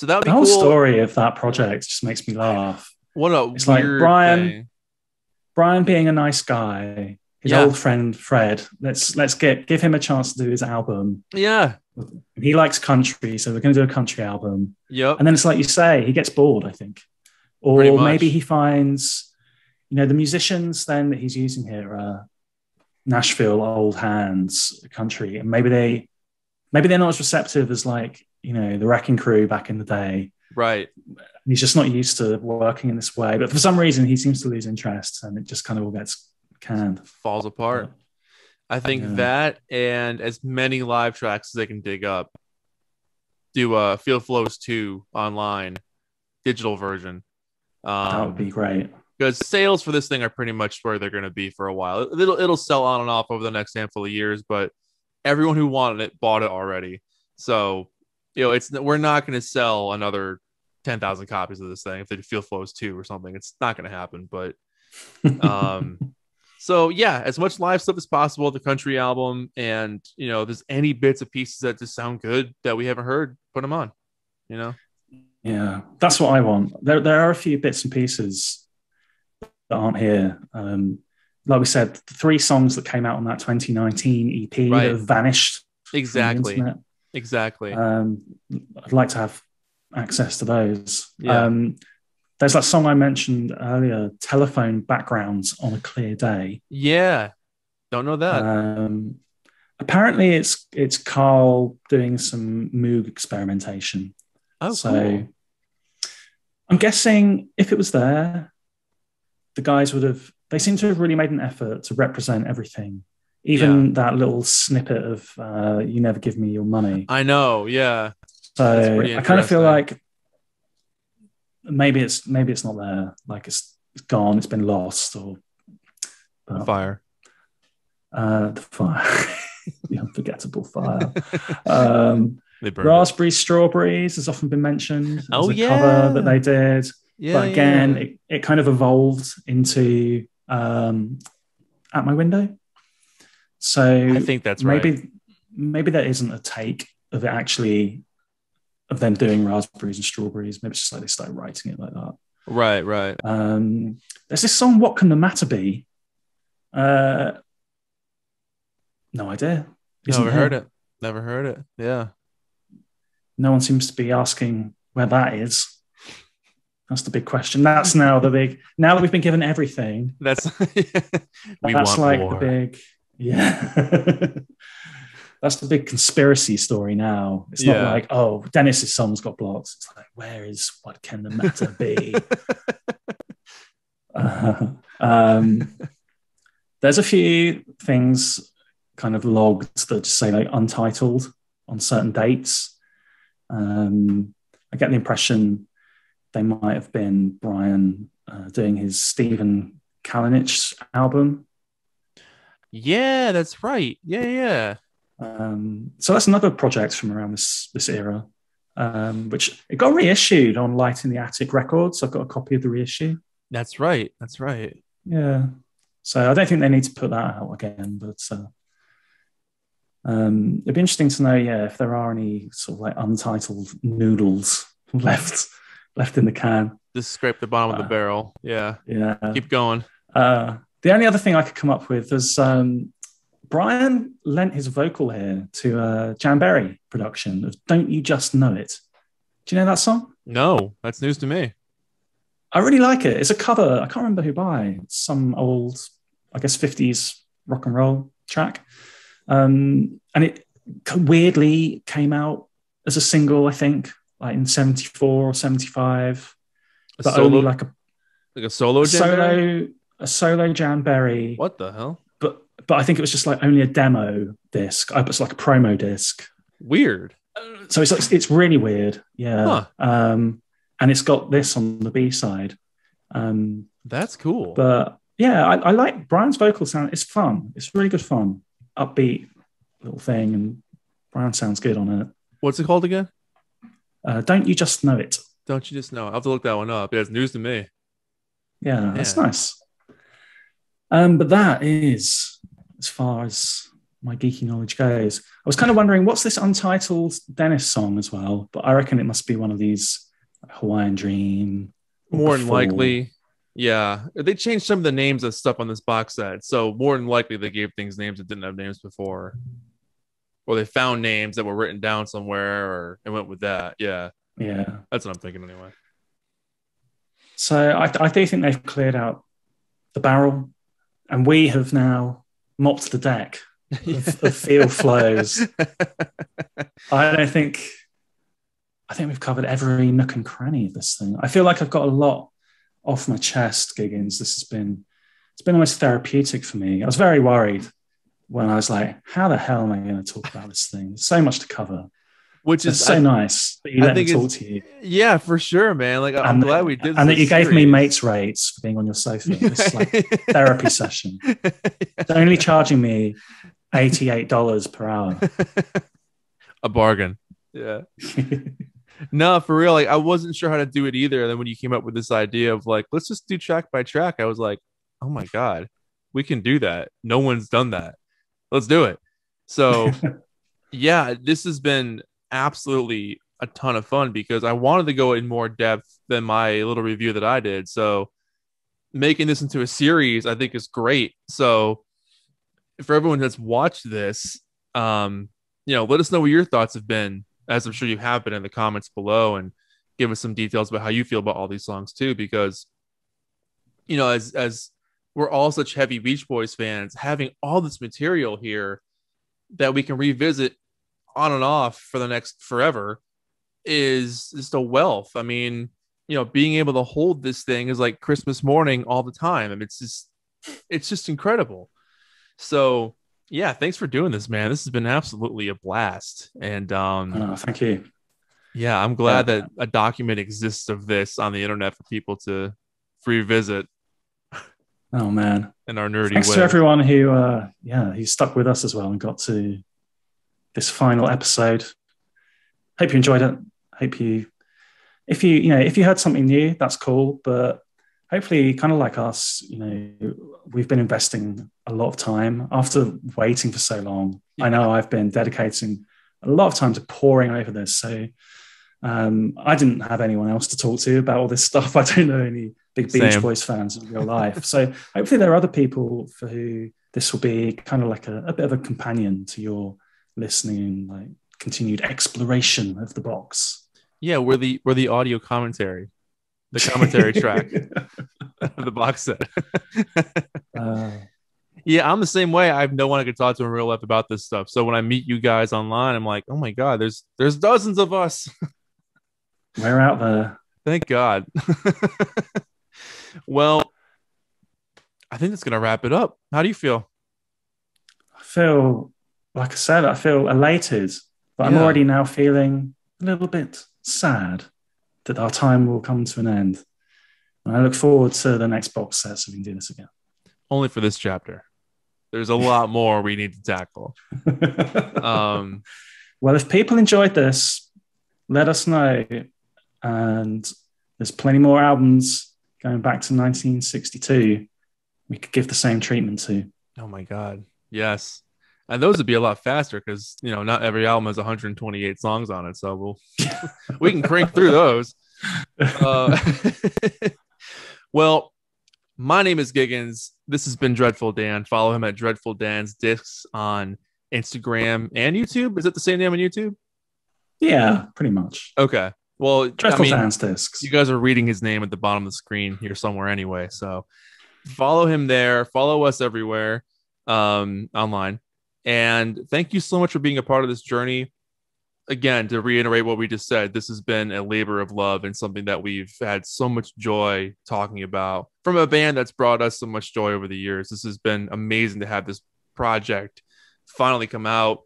that would be the whole cool. Story of that project just makes me laugh. What a it's weird like thing. Brian being a nice guy, his old friend Fred. Let's give him a chance to do his album. Yeah. He likes country, so we're going to do a country album. Yep. And then it's like you say, he gets bored, I think. Or maybe he finds, the musicians then that he's using here are Nashville old hands country. And maybe they're not as receptive as like, the Wrecking Crew back in the day. Right. He's just not used to working in this way. But for some reason, he seems to lose interest and it just kind of all gets canned. Falls apart. I think that and as many live tracks as they can dig up. Do Feel Flows 2 online, digital version. That would be great. Because sales for this thing are pretty much where they're going to be for a while. It'll sell on and off over the next handful of years, but everyone who wanted it bought it already. So, we're not going to sell another 10,000 copies of this thing if they Feel Flows 2 or something. It's not going to happen, but so yeah, as much live stuff as possible, the country album, and if there's any bits and pieces that just sound good that we haven't heard, put them on. Yeah, that's what I want. There are a few bits and pieces that aren't here. Like we said, the 3 songs that came out on that 2019 EP that have vanished. Exactly. From the internet. Exactly. I'd like to have access to those. Yeah. There's that song I mentioned earlier, Telephone Backgrounds on a Clear Day. Yeah. Don't know that. Apparently it's Carl doing some Moog experimentation. Oh, so cool. I'm guessing if it was there, the guys they seem to have really made an effort to represent everything. Even that little snippet of You Never Give Me Your Money. I know, yeah. So I kind of feel like maybe it's not there, like it's gone, it's been lost, or the fire. The fire. The unforgettable fire. Um, They burned it. Raspberry Strawberries has often been mentioned as Oh a cover that yeah. they did. Yeah, But again, yeah. it kind of evolved into At My Window. I So think that's right. maybe there isn't a take of it actually of them doing raspberries and strawberries. Maybe it's just like they started writing it like that. Right, right. There's this song, What Can the Matter Be? No idea. Isn't Never heard here. it. Never heard it. Yeah. No one seems to be asking where that is. That's the big question. That's now the big. Now that we've been given everything, That's we that's want like more. the big. Yeah. That's the big conspiracy story now. It's not like, oh, Dennis's songs got blocked. It's like, where is What Can the Matter Be? There's a few things kind of logged that just say like Untitled on certain dates. I get the impression they might have been Brian doing his Stephen Kalinich album. Yeah, that's right. Yeah. So that's another project from around this era, which it got reissued on Light in the Attic Records. I've got a copy of the reissue. That's right. That's right. Yeah. So I don't think they need to put that out again, but it'd be interesting to know, if there are any sort of like untitled noodles left in the can. Just scrape the bottom of the barrel. Yeah. Keep going. The only other thing I could come up with is Brian lent his vocal here to a Jan Berry production of Don't You Just Know It. Do you know that song? No, that's news to me. I really like it. It's a cover. I can't remember who by. It's some old, I guess, 50s rock and roll track. And it weirdly came out as a single, I think, like in 74 or 75. But only like a solo Jan Berry? A solo Jan Berry. What the hell? But I think it was just like only a demo disc. It's like a promo disc. Weird. So it's really weird. Yeah. Huh. And it's got this on the B side. That's cool. But yeah, I like Brian's vocal sound. It's fun. It's really good fun. Upbeat little thing. And Brian sounds good on it. What's it called again? Don't You Just Know It. Don't You Just Know it. I'll have to look that one up. It's news to me. Yeah, that's nice. But that is as far as my geeky knowledge goes. I was kind of wondering, what's this Untitled Dennis song as well? But I reckon it must be one of these Hawaiian Dream. More than likely. Yeah. They changed some of the names of stuff on this box set. So more than likely they gave things names that didn't have names before. Or they found names that were written down somewhere and went with that. Yeah. Yeah. That's what I'm thinking anyway. So I do think they've cleared out the barrel, and we have now mopped the deck of field flows. I think we've covered every nook and cranny of this thing. I feel like I've got a lot off my chest, Giggens. It's been almost therapeutic for me. I was very worried when I was like, how the hell am I going to talk about this thing? There's so much to cover. Which is so nice that you let me talk to you. Yeah, for sure, man. Like I'm glad we did. And that you gave me mates rates for being on your sofa. This is like therapy session. They're only charging me $88 per hour. A bargain. Yeah. No, for real. Like I wasn't sure how to do it either. And then when you came up with this idea of like, let's just do track by track, I was like, oh my God, we can do that. No one's done that. Let's do it. So yeah, this has been absolutely a ton of fun because I wanted to go in more depth than my little review that I did. So making this into a series, I think is great. So for everyone that's watched this, let us know what your thoughts have been, as I'm sure you have been in the comments below, and give us some details about how you feel about all these songs too, because, as we're all such heavy Beach Boys fans, having all this material here that we can revisit on and off for the next forever is just a wealth. I mean, being able to hold this thing is like Christmas morning all the time. I mean, it's just incredible. So yeah, thanks for doing this, man. This has been absolutely a blast. And thank you. Yeah, I'm glad that a document exists of this on the internet for people to revisit. Oh man. in our nerdy Thanks way. to everyone who stuck with us as well and got to this final episode. Hope you enjoyed it. Hope you, if you heard something new, that's cool. But hopefully, kind of like us, we've been investing a lot of time after waiting for so long. Yeah. I know I've been dedicating a lot of time to poring over this. So I didn't have anyone else to talk to about all this stuff. I don't know any big Beach Boys fans in real life. So hopefully there are other people for who this will be kind of like a bit of a companion to your listening, like continued exploration of the box. Yeah, we're the audio commentary, the commentary track of the box set. Yeah, I'm the same way. I have no one I could talk to in real life about this stuff. So when I meet you guys online, I'm like, oh my God, there's dozens of us. We're out there. Thank God. Well, I think that's gonna wrap it up. How do you feel? I feel, like I said, I feel elated, but I'm already now feeling a little bit sad that our time will come to an end. And I look forward to the next box set so we can do this again. Only for this chapter. There's a lot more we need to tackle. Well, if people enjoyed this, let us know. And there's plenty more albums going back to 1962 we could give the same treatment to. Oh my God. Yes. And those would be a lot faster because, not every album has 128 songs on it. So we can crank through those. Well, my name is Giggens. This has been Dreadful Dan. Follow him at Dreadful Dan's Discs on Instagram and YouTube. Is it the same name on YouTube? Yeah, pretty much. Okay. Well, Dreadful Dan's Discs. You guys are reading his name at the bottom of the screen here somewhere anyway. So follow him there. Follow us everywhere online. And thank you so much for being a part of this journey. Again, to reiterate what we just said, this has been a labor of love and something that we've had so much joy talking about from a band that's brought us so much joy over the years. This has been amazing to have this project finally come out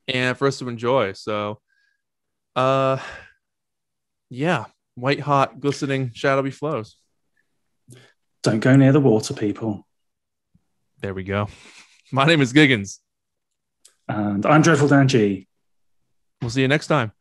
and for us to enjoy. So, yeah, white hot, glistening, shadowy flows. Don't go near the water, people. There we go. My name is Giggens. And I'm Dreadful Dan G. We'll see you next time.